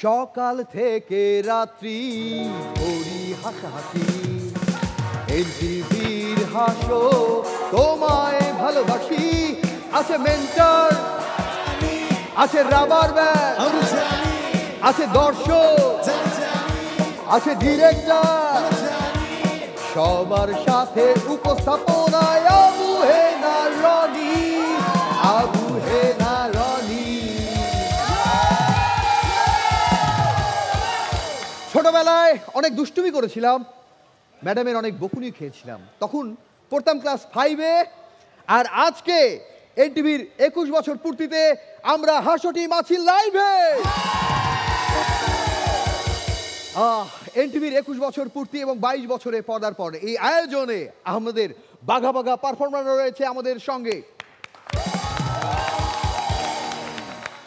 সকাল থেকে রাত্রি করি হাসাহাসি, এনটিভির হাসো তোমায় ভালোবাসি। আছে মেন্টর, আছে রাবার ব্যান্ড, আছে দর্শক, আছে ডিরেক্টর, সবার সাথে উপস্থাপনায় আবু হেনা রনি, আবু হেনা রনি। ছোটবেলায় অনেক দুষ্টুমি করেছিলাম, ম্যাডামের অনেক বকুনি খেয়েছিলাম, তখন পড়তাম ক্লাস 5-এ। আর আজকে এনটিভির 21 বছর পূর্তিতে আমরা হাসটি মাছি লাইভে। এনটিভির 21 বছর পূর্তি এবং 22 বছরে পর্দার পর এই আয়োজনে আমাদের বাঘা বাঘা পারফর্মার রয়েছে আমাদের সঙ্গে।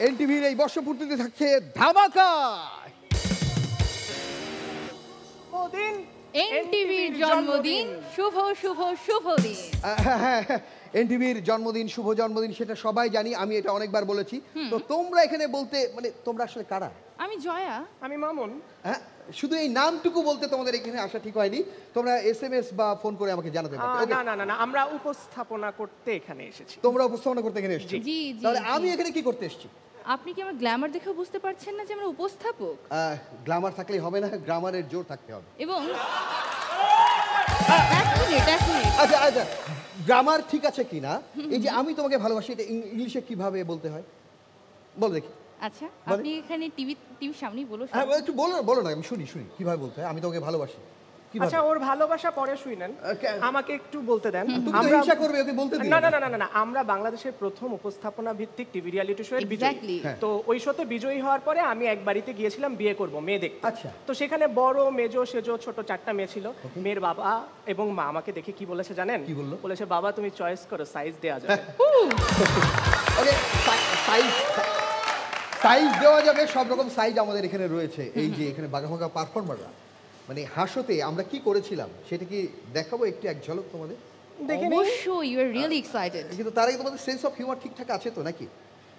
এনটিভির এই বর্ষপূর্তিতে থাকছে ধামাকা। এনটিভির জন্মদিন, শুভ শুভ শুভ দিন। এনটিভির জন্মদিন, শুভ জন্মদিন, সেটা সবাই জানি, আমি এটা অনেকবার বলেছি। তো তোমরা এখানে বলতে মানে তোমরা আসলে কারা? আমি জয়া। আমি মামুন। হ্যাঁ, শুধু এই নামটুকু বলতে তোমাদের এখানে আসা ঠিক হয়নি, তোমরা এসএমএস বা ফোন করে আমাকে জানাতে পারো। না না না না, আমরা উপস্থাপনা করতে এখানে এসেছি। তোমরা উপস্থাপনা করতে এখানে এসেছো? জি জি। তাহলে আমি এখানে কি করতে এসেছি? আপনি কি আমার গ্ল্যামার দেখে বুঝতে পারছেন না যে আমরা উপস্থাপক? গ্ল্যামার থাকলেই হবে না, গ্রামারের জোর থাকতে হবে। এবং এক মিনিট। আচ্ছা আচ্ছা, গ্রামার ঠিক আছে কিনা, এই যে আমি তোমাকে ভালোবাসি এটা ইংলিশে কিভাবে বলতে হয় বল দেখি। আচ্ছা, আপনি এখানে টিভির সামনেই বলো। হ্যাঁ, একটু বলো না, আমি শুনি কিভাবে বলতে হয়। আমি তোমাকে ভালোবাসি। আচ্ছা, ওর ভালোবাসা পরে শুনেন, আমাকে একটু বলতে দেন। আমরা হিংসা করবে, ওকে বলতে দিন। না না না না, আমরা বাংলাদেশের প্রথম উপস্থাপনা ভিত্তিক টিভি রিয়েলিটি শো এর বিজয়ী। তো ওই শোতে বিজয়ী হওয়ার পরে আমি এক বাড়িতে গিয়েছিলাম বিয়ে করব, মেয়ে দেখতে। আচ্ছা। তো সেখানে বড় মেজো সেজো ছোট 4টা মেয়ে ছিল। মেয়ের বাবা এবং মা আমাকে দেখে কি বলেছে জানেন? কি বললো? বলেছে, বাবা তুমি চয়েস করো, সাইজ দেয়া যাবে। ওকে, সাইজ দেওয়া যাবে, সব রকম সাইজ আমাদের এখানে রয়েছে। এই যে এখানে বাঘা বাঘা পারফর্মাররা মানে হাসতে আমরা কি করেছিলাম সেটা কি দেখাবো একটু, এক ঝলক তোমাদের? অবশ্যই, ইউ আর রিয়েলি এক্সাইটেড। কিন্তু তার আগে তোমাদের সেন্স অফ হিউমার ঠিকঠাক আছে তো নাকি?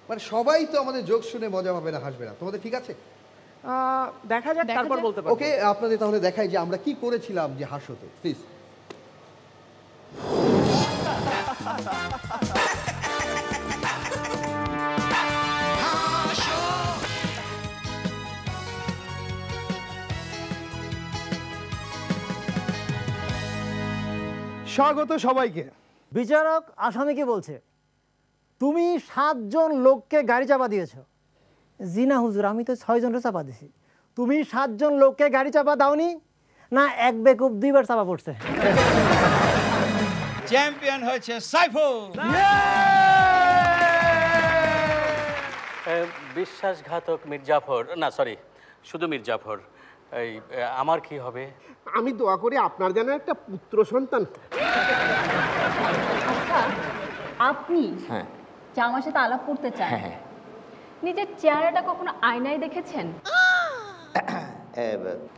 মানে সবাই তো আমাদের জোক শুনে মজা পাবে না, হাসবে না, তোমাদের ঠিক আছে? দেখা যাক, তারপর বলতে পারবো। ওকে, আপনাদের তাহলে দেখাই যে আমরা কি করেছিলাম যে হাসতে, প্লিজ। স্বাগত সবাইকে। বিচারক আসামিকে বলছে, তুমি 7 জন লোককে গাড়ি চাপা দিয়েছো। জি না হুজুর, আমি তো 6 জনের চাপা দিছি। তুমি 7 জন লোককে গাড়ি চাপা দাওনি? না, এক বেকুব 2 বার চাপা পড়ছে। চ্যাম্পিয়ন হয়েছে সাইফুল। বিশ্বাসঘাতক মির্জাফর, না সরি, শুধু মির্জাফর। এই আমার কি হবে? আমি দোয়া করি আপনার যেন একটা পুত্র সন্তান। আচ্ছা, আপনি যে আমার সাথে আলাপ করতে চান, নিজের চেহারাটা কখনো আয়নায় দেখেছেন?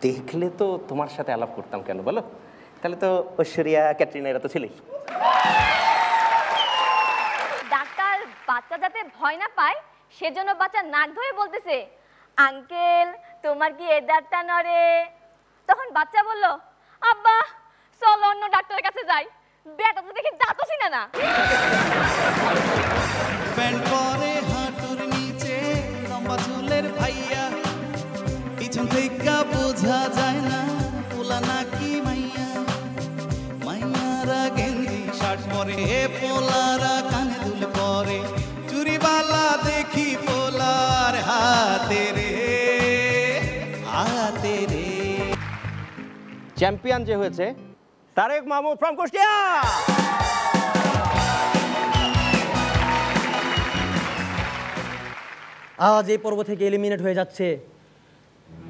দেখলে তো তোমার সাথে আলাপ করতাম কেন বলো? তাহলে তো ঐশ্বরিয়া, ক্যাটরিনা এরা তো ছিলেই। ডাক্তার বাচ্চা যাতে ভয় না পায় সেজন্য বাচ্চা নাক ধরে বলতেছে, আঙ্কেল তোমার কি এ দাঁতটা নড়ে? তখন বাচ্চা বলল, আব্বা চল অন্য ডাক্তারের কাছে যাই, বেটা তো দেখি দাঁতও চিনে না। প্যান্ট পরে হাঁটুর নিচে, লম্বা চুলের ভাইয়া, পিছন থেকে বোঝা যায় না পোলা নাকি মাইয়া। মাইয়ারা গেঞ্জি শার্ট পরে, পোলারা কানে দুল পরে, চুরিবালা দেখি পোলার হাতে রে, হাতে রে। চ্যাম্পিয়ন যে হয়েছে তারেক মাহমুদ ফ্রম কুষ্টিয়া। আজ এই পর্ব থেকে এলিমিনেট হয়ে যাচ্ছে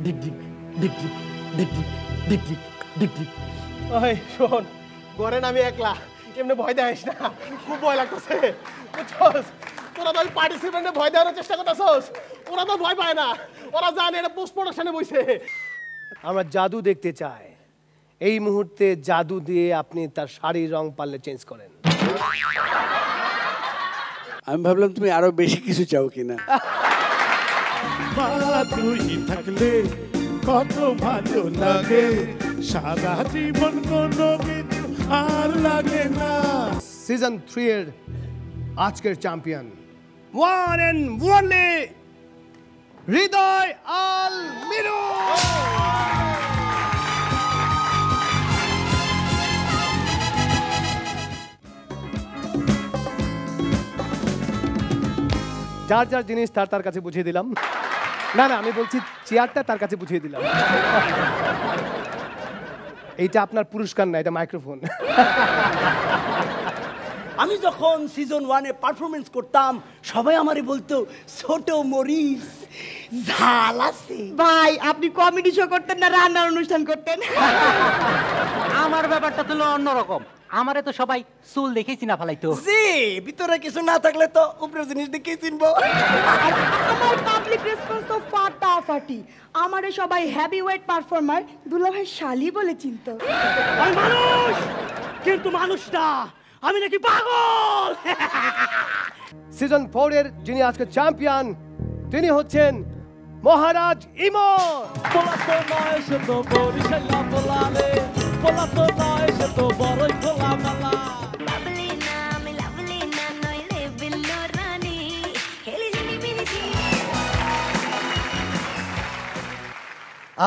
ডিক ডিক ডিক ডিক ডিক ডিক ডিক ডিক ডিক ডিক। ওই শোন, ঘরে আমি একলা, এমনি ভয় দেখাইস না, খুব ভয় লাগতেছে। তোরা তো পার্টিসিপেন্টে ভয় দেওয়ার চেষ্টা করতেছস, ওরা তো ভয় পায় না, ওরা জানে এটা পোস্ট প্রোডাকশনে বইছে। আমরা জাদু দেখতে চাই, এই মুহূর্তে জাদু দিয়ে আপনি তার শাড়ির রং পারলে চেঞ্জ করেন। আমি ভাবলাম তুমি আরো বেশি কিছু চাও কিনা। মা তুই থাকলে কত ভালো লাগে, সারা জীবন কোনো কিছু আর লাগে না। সিজন 3 এর আজকের চ্যাম্পিয়ন ওয়ান এন্ড ওনলি হৃদয় আল মিরু। যার যার জিনিস তার তার কাছে বুঝিয়ে দিলাম। না না, আমি বলছি চেয়ারটা তার কাছে বুঝিয়ে দিলাম। এইটা আপনার পুরস্কার না, এটা মাইক্রোফোন। আমি যখন সিজন 1-এ পারফরমেন্স করতাম সবাই আমারে বলতো ছোট মরিস, ঝাল আছে। ভাই আপনি কমেডি শো করতেন না রান্নার অনুষ্ঠান করতেন? আমার ব্যাপারটা তো অন্যরকম, আমারে তো সবাই চুল দেখেই চিনা ফেলাইতো। জি, ভিতরে কিছু না থাকলে তো উপরের জিনিস দেখেই চিনবো। আমার পাবলিক রেসপন্স তো ফাটাফাটি, আমারে সবাই হেভি ওয়েট পারফর্মার দুলাভাই শালি বলে চিনতো। আমি মানুষ, কিন্তু মানুষটা আমি নাকি পাগল। সিজন 4 এর যিনি আজকে চ্যাম্পিয়ন তিনি হচ্ছেন মহারাজ ইমন। পোলাতো নয় সে তো বরিশালা পোলালে, পোলাতো নয় সে তো বড়ই খোলা মালা।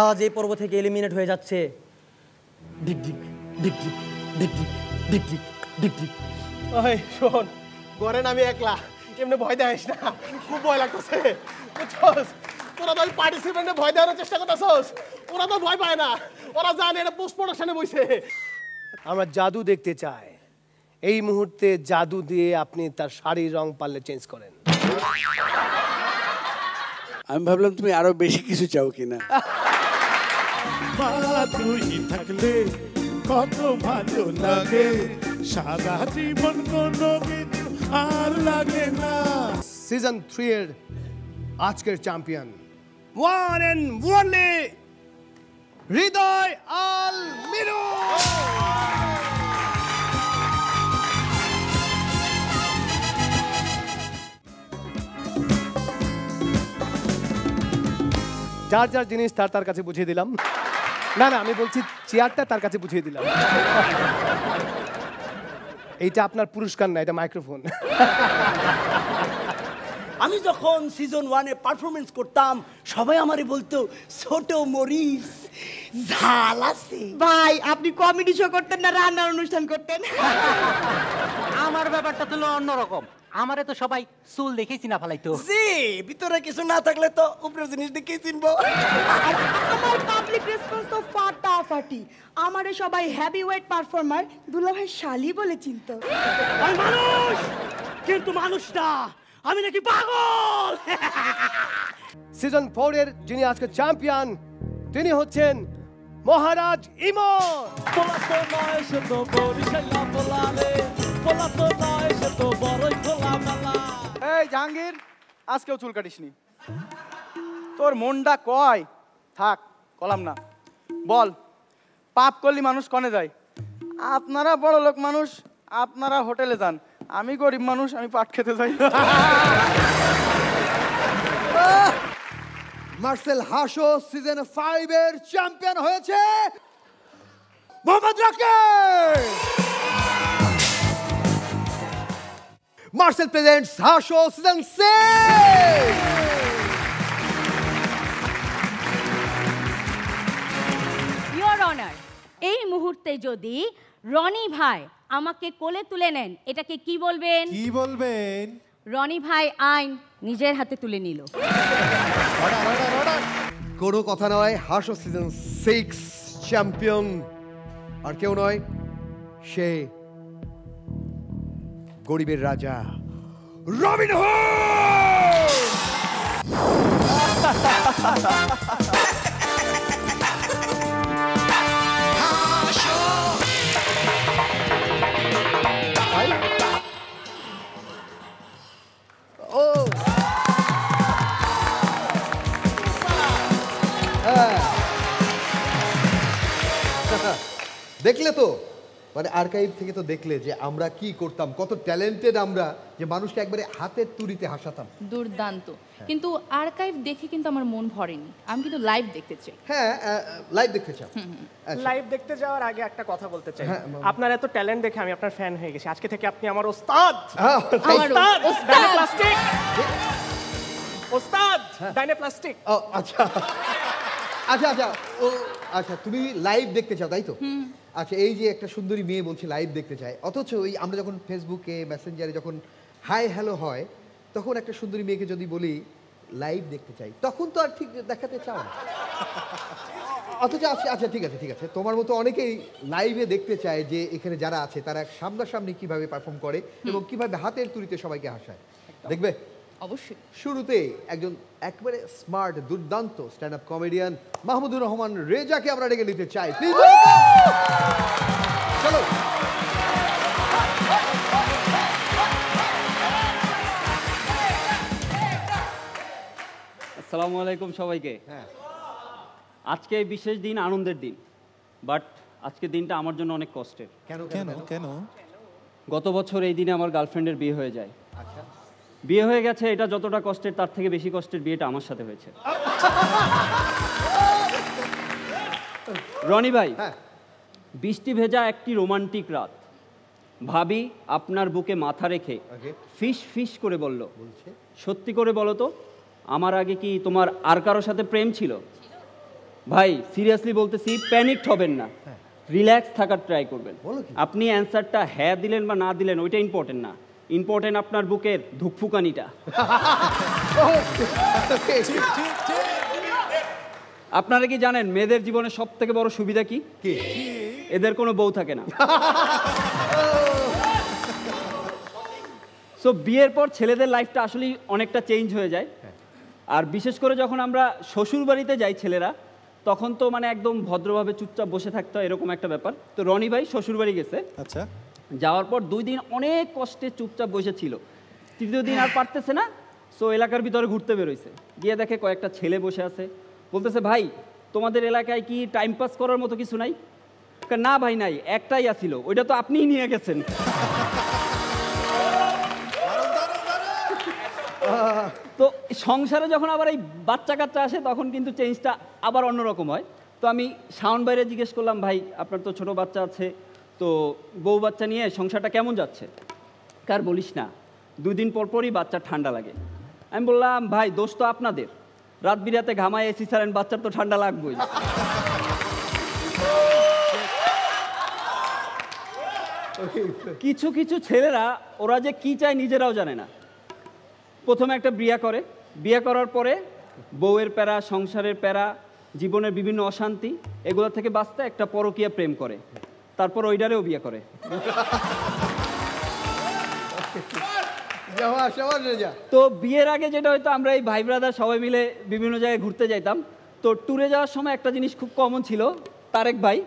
আজ এই পর্ব থেকে এলিমিনেট হয়ে যাচ্ছে ডিক ডিক ডিক ডিক ডিক ডিক ডিক ডিক ডিক ডিক। ওই শোন, ঘরে আমি একলা, এমনি ভয় দেখাইস না, খুব ভয় লাগতেছে। বুঝছস, তোরা তো পার্টিসিপেন্টে ভয় দেওয়ার চেষ্টা করতেছস, ওরা তো ভয় পায় না, ওরা জানে এটা পোস্ট প্রোডাকশনে বইছে। আমরা জাদু দেখতে চাই, এই মুহূর্তে জাদু দিয়ে আপনি তার শাড়ির রং পারলে চেঞ্জ করেন। আমি ভাবলাম তুমি আরো বেশি কিছু চাও কিনা। মা তুই থাকলে কত ভালো লাগে, সারা জীবন কোনো কিছু আর লাগে না। সিজন 3 এর আজকের চ্যাম্পিয়ন ওয়ান এন্ড ওনলি হৃদয় আল মিরু। যার যার জিনিস তার তার কাছে বুঝিয়ে দিলাম। না না, আমি বলছি চেয়ারটা তার কাছে বুঝিয়ে দিলাম। এইটা আপনার পুরস্কার না, এটা মাইক্রোফোন। আমি যখন সিজন 1-এ পারফরমেন্স করতাম সবাই আমারে বলতো ছোট মরিস, ঝাল আছে। ভাই আপনি কমেডি শো করতেন না রান্নার অনুষ্ঠান করতেন? আমার ব্যাপারটা তো অন্যরকম, আমারে তো সবাই চুল দেখেই চিনা ফেলাইতো। জি, ভিতরে কিছু না থাকলে তো উপরের জিনিস দেখেই চিনবো। আমার পাবলিক রেসপন্স তো ফাটাফাটি, আমারে সবাই হেভি ওয়েট পারফর্মার দুলাভাই শালি বলে চিনতো। আমি মানুষ, কিন্তু মানুষটা আমি নাকি পাগল। সিজন 4 এর যিনি আজকে চ্যাম্পিয়ন তিনি হচ্ছেন মহারাজ ইমন। পোলাতো নয় সে তো বরিশালা পোলালে, পোলাতো নয় সে তো বড়ই খোলা মালা। এই জাহাঙ্গীর, আজকেও চুল কাটিসনি? তোর মনটা কয় থাক, কলাম না। বল, পাপ করলি মানুষ কনে যায়? আপনারা বড় লোক মানুষ, আপনারা হোটেলে যান, আমি গরিব মানুষ, আমি পাট খেতে যাই। মার্সেল হাসো সিজন 5 এর চ্যাম্পিয়ন হয়েছে মোহাম্মদ রাকিব। মার্সেল প্রেজেন্টস হাসো সিজন 6। ইওর অনার, এই মুহূর্তে যদি রনি ভাই আমাকে কোলে তুলে নেন, এটাকে কি বলবেন? কি বলবেন? রনি ভাই আইন নিজের হাতে তুলে নিল। কোনো কথা নয়, হাসো সিজন 6 চ্যাম্পিয়ন আর কেউ নয়, সে গরিবের রাজা রবিন হুড। দেখলে তো মানে আর্কাইভ থেকে তো দেখলে যে আমরা কি করতাম, কত ট্যালেন্টেড আমরা, যে মানুষকে একবারে হাতের তুড়িতে হাসাতাম। দুর্দান্ত। কিন্তু আর্কাইভ দেখে কিন্তু আমার মন ভরেনি, আমি কিন্তু লাইভ দেখতে চাই। হ্যাঁ, লাইভ দেখতে চাও। লাইভ দেখতে যাওয়ার আগে একটা কথা বলতে চাই, আপনার এত ট্যালেন্ট দেখে আমি আপনার ফ্যান হয়ে গেছি। আজকে থেকে আপনি আমার ওস্তাদ। ওস্তাদ ডাইনোপ্লাস্টিক, ওস্তাদ ডাইনোপ্লাস্টিক। ও আচ্ছা আচ্ছা আচ্ছা, ও আচ্ছা, তুমি লাইভ দেখতে চাও তাই তো? আচ্ছা, এই যে একটা সুন্দরী মেয়ে বলছে লাইভ দেখতে চায়, অথচ ওই আমরা যখন ফেসবুকে মেসেঞ্জারে যখন হাই হ্যালো হয়, তখন একটা সুন্দরী মেয়েকে যদি বলি লাইভ দেখতে চাই, তখন তো আর ঠিক দেখাতে চাও না। অথচ আচ্ছা ঠিক আছে ঠিক আছে, তোমার মতো অনেকেই লাইভে দেখতে চায় যে এখানে যারা আছে তারা সামনাসামনি কিভাবে পারফর্ম করে এবং কিভাবে হাতের তুড়িতে সবাইকে হাসায়। দেখবে অবশ্যই। শুরুতে একজন একবারে স্মার্ট দুর্দান্ত stand up comedian Mahmudur Rahman রেজাকে আমরা ডেকে নিতে চাই, প্লিজ। চলো। আসসালামু আলাইকুম সবাইকে। আজকে বিশেষ দিন, আনন্দের দিন, বাট আজকে দিনটা আমার জন্য অনেক কষ্টের। কেন কেন কেন? গত বছর এই দিনে আমার গার্লফ্রেন্ডের বিয়ে হয়ে যায়। আচ্ছা, বিয়ে হয়ে গেছে, এটা যতটা কষ্টের তার থেকে বেশি কষ্টের বিয়েটা আমার সাথে হয়েছে। রনি ভাই, বৃষ্টি ভেজা একটি রোমান্টিক রাত, ভাবি আপনার বুকে মাথা রেখে ফিস ফিস করে বলল, সত্যি করে বলো তো আমার আগে কি তোমার আর কারোর সাথে প্রেম ছিল? ভাই সিরিয়াসলি বলতেছি, প্যানিকড হবেন না, রিল্যাক্স থাকার ট্রাই করবেন। আপনি অ্যান্সারটা হ্যাঁ দিলেন বা না দিলেন ওইটা ইম্পর্টেন্ট না, ইম্পর্টেন্ট আপনার বুকের ধুকফুকানিটা। আপনারা কি জানেন মেয়েদের জীবনে সব থেকে বড় সুবিধা কি? এদের কোনো বউ থাকে না। সো বিয়ের পর ছেলেদের লাইফটা আসলে অনেকটা চেঞ্জ হয়ে যায়। আর বিশেষ করে যখন আমরা শ্বশুর বাড়িতে যাই ছেলেরা, তখন তো মানে একদম ভদ্রভাবে চুপচাপ বসে থাকতে হয়, এরকম একটা ব্যাপার। তো রনি ভাই শ্বশুর বাড়ি গেছে, আচ্ছা, যাওয়ার পর 2 দিন অনেক কষ্টে চুপচাপ বসেছিল, 3য় দিন আর পারতেছে না, সো এলাকার ভিতরে ঘুরতে বেরোইছে, গিয়ে দেখে কয়েকটা ছেলে বসে আছে, বলতেছে ভাই তোমাদের এলাকায় কি টাইম পাস করার মতো কিছু নাই? না ভাই নাই, একটাই আছিল, ওইটা তো আপনিই নিয়ে গেছেন। তো সংসারে যখন আবার এই বাচ্চা কাচ্চা আসে তখন কিন্তু চেঞ্জটা আবার অন্যরকম হয়। তো আমি শাওন বাইরে জিজ্ঞেস করলাম, ভাই আপনার তো ছোট বাচ্চা আছে, তো বউ বাচ্চা নিয়ে সংসারটা কেমন যাচ্ছে? কার বলিস না, 2 দিন পর পরই বাচ্চা ঠান্ডা লাগে। আমি বললাম ভাই দোষ তো আপনাদের, রাত বিরাতে ঘামায় এসি ছাড়েন, বাচ্চার তো ঠান্ডা লাগবেই। কিছু কিছু ছেলেরা ওরা যে কি চায় নিজেরাও জানে না। প্রথমে একটা বিয়ে করে, বিয়ে করার পরে বউয়ের প্যারা, সংসারের প্যারা, জীবনের বিভিন্ন অশান্তি, এগুলো থেকে বাঁচতে একটা পরকীয়া প্রেম করে, তারপর ওইটারেও বিয়ে করে। তো বিয়ের আগে যেটা হয়তো আমরা এই ভাই ব্রাদার সবাই মিলে বিভিন্ন জায়গায় ঘুরতে যাইতাম, তো ট্যুরে যাওয়ার সময় একটা জিনিস খুব কমন ছিল, তারেক ভাই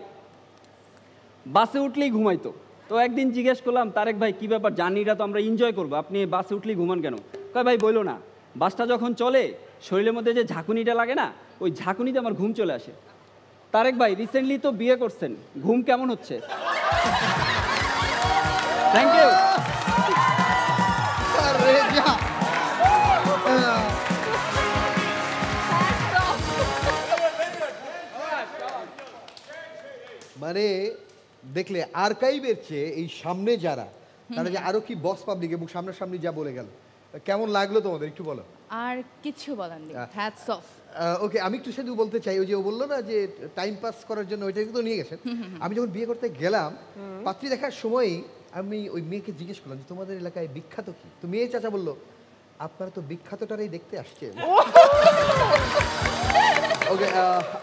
বাসে উঠলেই ঘুমাইতো। তো একদিন জিজ্ঞেস করলাম, তারেক ভাই কী ব্যাপার, জার্নিটা তো আমরা এনজয় করবো, আপনি বাসে উঠলেই ঘুমান কেন? কয় ভাই বইলো না, বাসটা যখন চলে শরীরের মধ্যে যে ঝাঁকুনিটা লাগে না, ওই ঝাঁকুনিতে আমার ঘুম চলে আসে। তারেক ভাই রিসেন্টলি তো বিয়ে করছেন, ঘুম কেমন হচ্ছে? Thank you. মানে দেখলে আর্কাইভের চেয়ে এই সামনে যারা, তারা যে আরো কি বস পাবলিক এবং সামনাসামনি যা বলে গেল, কেমন লাগলো তোমাদের একটু বলো। আর কিছু বলার নেই, হ্যাটস অফ। ওকে, আমি একটু শুধু বলতে চাই, ওই যে ও বললো না যে টাইম পাস করার জন্য ওইটাকে তো নিয়ে গেছেন। আমি যখন বিয়ে করতে গেলাম, পাত্রী দেখার সময়ই আমি ওই মেয়েকে জিজ্ঞেস করলাম যে তোমাদের এলাকায় বিখ্যাত কি? তো মেয়ে চাচা বললো আপনারা তো বিখ্যাতটারাই দেখতে আসছেন। ওকে,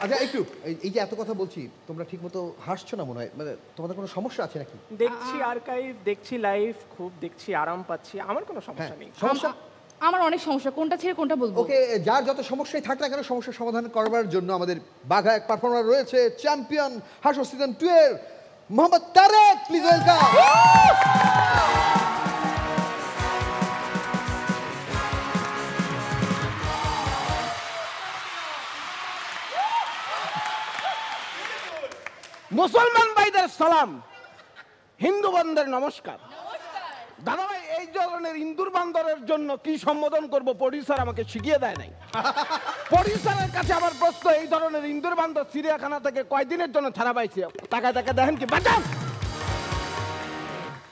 আচ্ছা একটু এই যে এত কথা বলছি, তোমরা ঠিক মতো হাসছো না মনে হয়, মানে তোমাদের কোনো সমস্যা আছে নাকি? দেখছি আর্কাইভ, দেখছি লাইভ, খুব দেখছি, আরাম পাচ্ছি, আমার কোনো সমস্যা নেই। সমস্যা আমার অনেক সমস্যা, কোনটা ছেড়ে কোনটা বলবো? ওকে, যার যত সমস্যাই থাক না কেন, সমস্যার সমাধান করবার জন্য আমাদের বাঘা এক পারফর্মার রয়েছে, চ্যাম্পিয়ন হাসো সিজন 2 এর মোহাম্মদ তারেক, প্লিজ ওয়েলকাম। মুসলমান ভাইদের সালাম, হিন্দু বন্ধের নমস্কার। দাদা ভাই, এই ধরনের ইন্দুর বান্দরের জন্য কি সম্বোধন করব প্রডিউসার আমাকে শিখিয়ে দেয় নাই। প্রডিউসারের কাছে আমার প্রশ্ন, এই ধরনের ইন্দুর বান্দর চিড়িয়াখানা থেকে কয়দিনের জন্য ছাড়া পাইছে? তাকায় তাকায় দেখেন কি বাঁচান।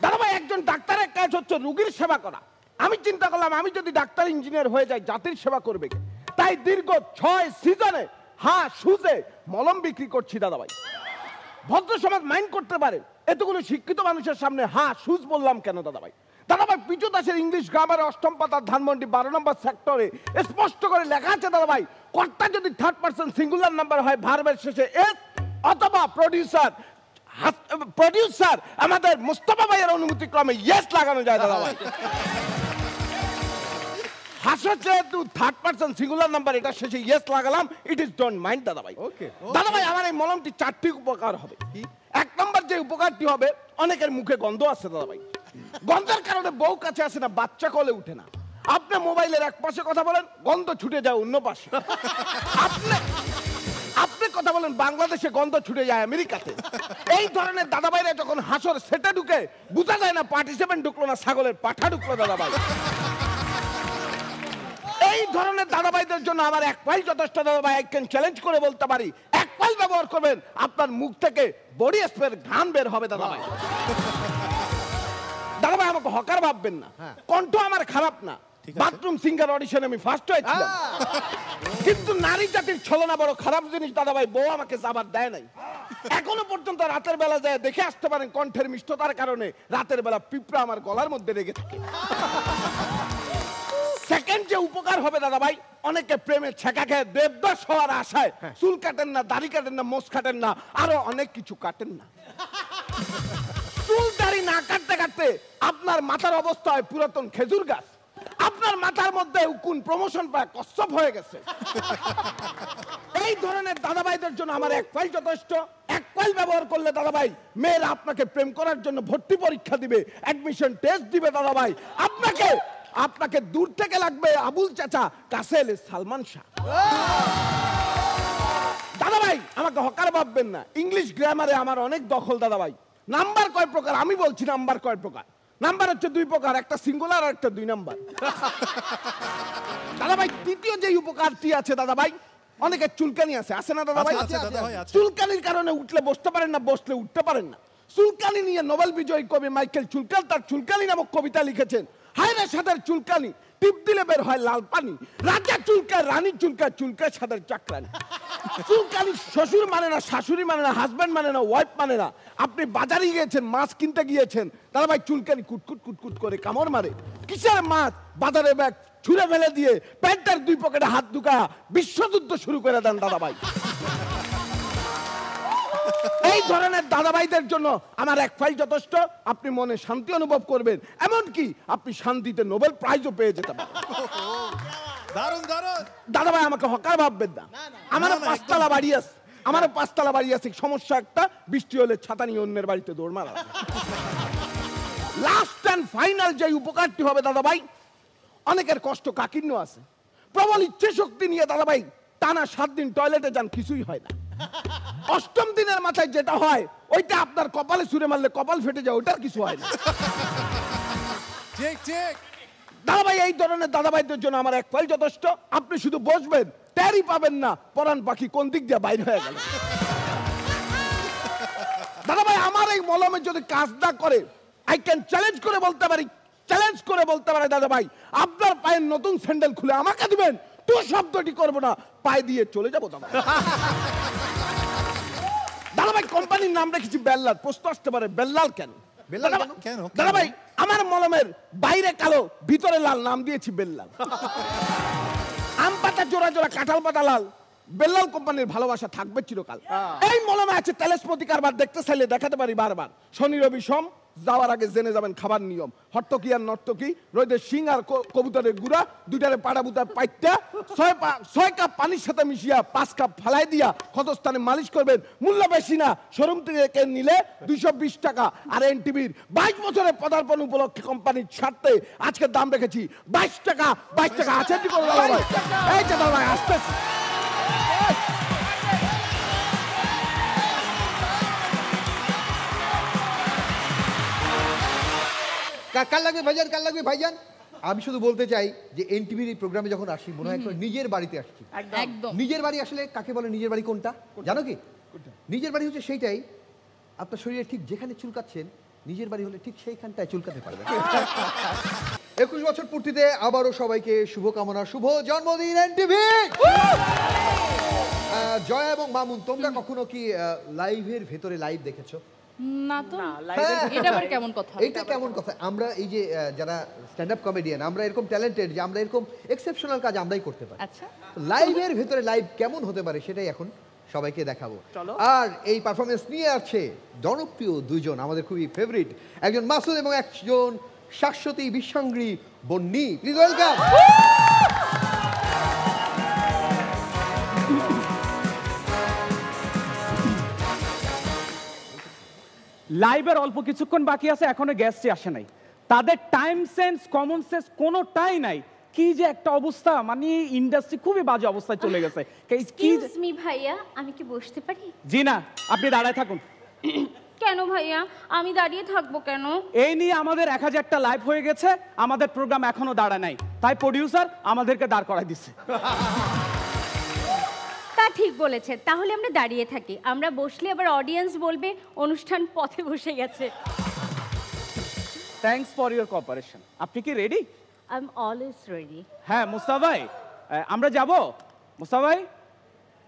দাদা ভাই, একজন ডাক্তারের কাজ হচ্ছে রোগীর সেবা করা। আমি চিন্তা করলাম, আমি যদি ডাক্তার ইঞ্জিনিয়ার হয়ে যাই, জাতির সেবা করবে কে? তাই দীর্ঘ 6 সিজনে সুজে মলম বিক্রি করছি দাদা ভাই। ভদ্র সমাজ মাইন্ড করতে পারে এতগুলো শিক্ষিত মানুষের সামনে সুজ বললাম কেন দাদা ভাই? দাদা ভাই, পিচু দাসের ইংলিশ গ্রামারের 8ম পাতা ধানমন্ডি 12 নম্বর সেক্টরে স্পষ্ট করে লেখা আছে দাদা ভাই, কর্তা যদি 3rd পারসন সিঙ্গুলার নাম্বার হয়, ভার্বের শেষে এস অথবা প্রডিউসার আমাদের মুস্তাফা ভাইয়ের অনুমতি ক্রমে ইয়েস লাগানো যায় দাদা ভাই। হাসা যেহেতু 3rd পারসন সিঙ্গুলার নাম্বার, এটা শেষে ইয়েস লাগালাম, ইট ইজ ডোন্ট মাইন্ড দাদা ভাই। দাদা ভাই, আমার এই মলমটি 4টি উপকার হবে। 1 নম্বর যে উপকারটি হবে, অনেকের মুখে গন্ধ আছে দাদা ভাই। গন্ধের কারণে বউ কাছে আসে না, বাচ্চা কোলে উঠে না। আপনি মোবাইলের এক পাশে কথা বলেন, গন্ধ ছুটে যায় অন্য পাশে। আপনি কথা বলেন বাংলাদেশে, গন্ধ ছুটে যায় আমেরিকাতে। এই ধরনের দাদা ভাইরা যখন হাসর সেটা ঢুকে, বোঝা যায় না পার্টিসিপেন্ট ঢুকলো না ছাগলের পাঠা ঢুকলো দাদা ভাই। এই ধরনের দাদা ভাইদের জন্য আমার 1 ফাইল যথেষ্ট দাদা ভাই। চ্যালেঞ্জ করে বলতে পারি, 1 ফাইল ব্যবহার করবেন, আপনার মুখ থেকে বডি স্প্রের ঘ্রাণ বের হবে দাদা ভাই। দাদা ভাই, আমাকে হকার ভাববেন না, কণ্ঠ আমার খারাপ না। বাথরুম সিঙ্গার অডিশনে আমি ফার্স্ট হয়েছিলাম, কিন্তু নারী জাতির ছলনা বড় খারাপ জিনিস দাদা ভাই। বউ আমাকে যাবার দেয় নাই এখনো পর্যন্ত। রাতের বেলা যায় দেখে আসতে পারেন, কণ্ঠের মিষ্টতার কারণে রাতের বেলা পিঁপড়া আমার গলার মধ্যে লেগে থাকে। সেকেন্ড যে উপকার হবে দাদা ভাই, অনেকে প্রেমে ছেঁকা খেয়ে দেবদাস হওয়ার আশায় চুল কাটেন না, দাড়ি কাটেন না, মোষ কাটেন না, আরো অনেক কিছু কাটেন না। চুল দাড়ি না কাটতে কাটতে আপনার মাথার অবস্থা হয় পুরাতন খেজুর গাছ। আপনার মাথার মধ্যে উকুন প্রমোশন পায় কচ্ছপ হয়ে গেছে। এই ধরনের দাদা ভাইদের জন্য আমার 1 ফাইল যথেষ্ট। 1 ফাইল ব্যবহার করলে দাদা ভাই, মেয়েরা আপনাকে প্রেম করার জন্য ভর্তি পরীক্ষা দিবে, অ্যাডমিশন টেস্ট দিবে দাদা ভাই। আপনাকে দূর থেকে লাগবে আবুল চাচা, কাছে এলে সালমান শাহ। দাদা ভাই, আমাকে হকার ভাববেন না। ইংলিশ গ্রামারে আমার অনেক দখল দাদা ভাই। নাম্বার কয় প্রকার আমি বলছি, নাম্বার কয় প্রকার? নাম্বার হচ্ছে 2 প্রকার, একটা সিঙ্গুলার আর একটা 2 নাম্বার। দাদা ভাই, তৃতীয় যে উপকারটি আছে দাদা ভাই, অনেকের চুলকানি আছে না দাদা ভাই? চুলকানির কারণে উঠলে বসতে পারেন না, বসলে উঠতে পারেন না। চুলকানি নিয়ে নোবেল বিজয়ী কবি মাইকেল চুলকান তার চুলকানি নামক কবিতা লিখেছেন। হায় রে সাদের চুলকানি, টিপ দিলে বের হয় লাল পানি। রাজা চুলকায়, রানী চুলকায়, চুলকায় সাদের চাকরানি। চুলকানি শ্বশুর মানে না, শাশুড়ি মানে না, হাজব্যান্ড মানে না, ওয়াইফ মানে না। আপনি বাজারে গিয়েছেন, মাছ কিনতে গিয়েছেন, দাদা ভাই চুলকানি কুটকুট কুটকুট করে কামড় মারে। কিসের মাছ? বাজারে ব্যাগ ছুঁড়ে ফেলে দিয়ে প্যান্টের 2 পকেটে হাত ঢুকা বিশ্বযুদ্ধ শুরু করে দেন দাদা ভাই। এই ধরনের দাদা ভাইদের জন্য আমার 1 ফাইল যথেষ্ট। আপনি মনে শান্তি অনুভব করবেন, এমনকি আপনি শান্তিতে নোবেল প্রাইজও পেয়ে যেতে পারেন। দাদা ভাই, আমাকে হকার ভাববেন না। আমারও 5 তলা বাড়ি আছে। সমস্যা একটা, বৃষ্টি হলে ছাতা নিয়ে অন্যের বাড়িতে দৌড় মারা। লাস্ট এন্ড ফাইনাল যে উপকারটি হবে দাদা ভাই, অনেকের কষ্ট কাকিন্য আছে, প্রবল ইচ্ছে শক্তি নিয়ে দাদা ভাই টানা 7 দিন টয়লেটে যান, কিছুই হয় না। 8ম দিনের মাথায় যেটা হয়, ওইটা আপনার কপালে ছুঁড়ে মারলে কপাল ফেটে যায়, ওটার কিছু হয় না। দাদা ভাই, এই ধরনের দাদা ভাইদের জন্য আমার 1 ফাইল যথেষ্ট। আপনি শুধু বসবেন, টেরই পাবেন না পরাণ পাখি কোন দিক দিয়ে বাইরে হয়ে গেল। দাদা ভাই, আমার এই মলমে যদি কাজ না করে, আই ক্যান চ্যালেঞ্জ করে বলতে পারি দাদা ভাই, আপনার পায়ের নতুন স্যান্ডেল খুলে আমাকে দিবেন, তো শব্দটি করবো না, পায়ে দিয়ে চলে যাবো দাদা। দাদা ভাই, কোম্পানির নাম রেখেছি বেল্লাল। প্রশ্ন আসতে পারে, বেল্লাল কেন? দাদা ভাই, আমার মলমের বাইরে কালো, ভিতরে লাল, নাম দিয়েছি বেল্লাল। আম পাতা জোড়া জোড়া, কাঁঠাল পাতা লাল, বেল্লাল কোম্পানির ভালোবাসা থাকবে চিরকাল। এই মলমে আছে তেলেসমতি কারবার, দেখতে চাইলে দেখাতে পারি বারবার। শনি রবি সোম, যাওয়ার আগে জেনে যাবেন খাবার নিয়ম। হট্টকি আর নর্তকি, রোদের শিং আর কবুতরের গুড়া, 2টারে পাড়া বুতার পাইটা 6 কাপ পানির সাথে মিশিয়া 5 কাপ ফালাই দিয়া ক্ষতস্থানে মালিশ করবেন। মূল্য বেশি না, শোরুম থেকে নিলে 220 টাকা। আর এনটিভির 22 বছরের পদার্পণ উপলক্ষে কোম্পানির স্বার্থে আজকের দাম রেখেছি 22 টাকা। 22 টাকা আছে? এই যে দাদা ভাই, আসতেছি। কার লাগবে ভাইজান, কার লাগবে ভাইজান? আমি শুধু বলতে চাই যে এনটিভির এই প্রোগ্রামে যখন আসি মনে হয় একটা নিজের বাড়িতে আসছি। একদম। নিজের বাড়ি আসলে কাকে বলে? নিজের বাড়ি কোনটা জানো কি? নিজের বাড়ি হচ্ছে সেইটাই আপনার শরীরে ঠিক যেখানে চুলকাচ্ছেন নিজের বাড়ি হলে ঠিক সেইখানটায় চুলকাতে পারবেন। 21 বছর পূর্তিতে আবারও সবাইকে শুভকামনা, শুভ জন্মদিন এনটিভি। জয়া এবং মামুন, তোমরা কখনো কি লাইভের ভেতরে লাইভ দেখেছো? না তো, এটা আবার কেমন কথা? এটা কেমন কথা? আমরা এই যে যারা স্ট্যান্ড আপ কমেডিয়ান, আমরা এরকম ট্যালেন্টেড যে আমরা এরকম এক্সেপশনাল কাজ আমরাই করতে পারি। আচ্ছা, লাইভের ভেতরে লাইভ কেমন হতে পারে সেটাই এখন সবাইকে দেখাবো। আর এই পারফরমেন্স নিয়ে আছে জনপ্রিয় দুইজন, আমাদের খুবই ফেভারিট, একজন মাসুদ এবং একজন শাশ্বতী বিশ্বাঙ্গী বন্নি। Please welcome. লাইভের অল্প কিছুক্ষণ বাকি আছে, এখনো গেস্টই আসে নাই। তাদের টাইম সেন্স, কমন সেন্স কোনোটাই নাই। কি যে একটা অবস্থা, মানে ইন্ডাস্ট্রি খুবই বাজে অবস্থায় চলে গেছে। এক্সকিউজ মি ভাইয়া, আমি কি বসতে পারি? জি না, আপনি দাঁড়ায় থাকুন। কেন ভাইয়া, আমি দাঁড়িয়ে থাকবো কেন? এই নিয়ে আমাদের 1000টা লাইভ হয়ে গেছে, আমাদের প্রোগ্রাম এখনো দাঁড়ায় নাই, তাই প্রডিউসার আমাদেরকে দাঁড় করাই দিচ্ছে। তা ঠিক বলেছে, তাহলে আমরা দাঁড়িয়ে থাকি। আমরা বসলে আবার অডিয়েন্স বলবে অনুষ্ঠান পথে বসে গেছে। Thanks for your cooperation. আপনি কি ready? I am always ready. হ্যাঁ মুস্তাফা ভাই, আমরা যাব? মুস্তাফা ভাই,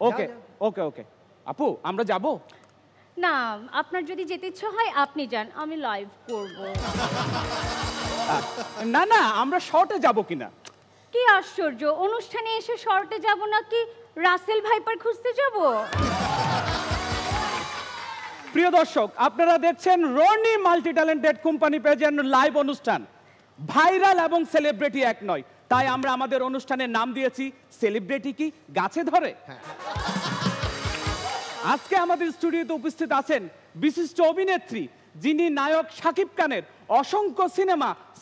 ওকে ওকে ওকে। আপু, আমরা যাব? না, আপনার যদি যেতে ইচ্ছে হয় আপনি যান, আমি লাইভ করব। না না, আমরা শর্টে যাব কিনা? কি আশ্চর্য, অনুষ্ঠানে এসে শর্টে যাব নাকি রাসেল ভাইপার খুঁজতে যাব? প্রিয় দর্শক, আপনারা দেখছেন Roni multi talented company present live অনুষ্ঠান। ভাইরাল এবং সেলিব্রিটি এক নয়, তাই আমরা আমাদের অনুষ্ঠানের নাম দিয়েছি সেলিব্রিটি কি গাছে ধরে। আজকে আমাদের স্টুডিওতে উপস্থিত আছেন বিশিষ্ট অভিনেত্রী, যিনি নায়ক শাকিব খানের অসংখ্য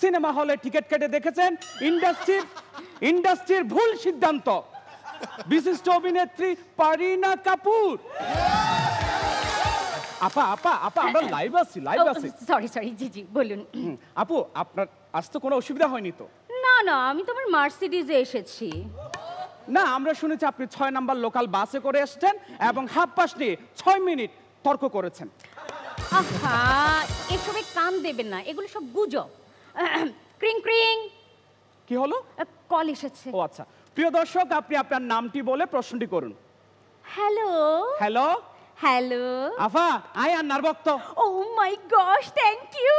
সিনেমা হলে টিকিট কেটে দেখেছেন ইন্ডাস্ট্রির ভুল সিদ্ধান্ত। বিশিষ্ট অভিনেত্রী পারিনা কাপুর। আপা আপা আপা, আমরা লাইভ আছি। সরি জি জি বলুন। আপু, আপনার আসতে কোনো অসুবিধা হয়নি তো? না না, আমি তো আমার মার্সিডিজে এসেছি। না, আমরা শুনেছি আপনি 6 নাম্বার লোকাল বাসে করে এসেছেন এবং হাফ পাস নিয়ে 6 মিনিট তর্ক করেছেন। আহা, এসবে কান দেবেন না, এগুলো সব গুজব। ক্রিং ক্রিং। কি হলো? কল এসেছে। ও আচ্ছা। প্রিয় দর্শক, আপনি আপনার নামটি বলে প্রশ্নটি করুন। Hello hello hello. Apa, I আন্নার ভক্ত। ও মাই গশ, thank you.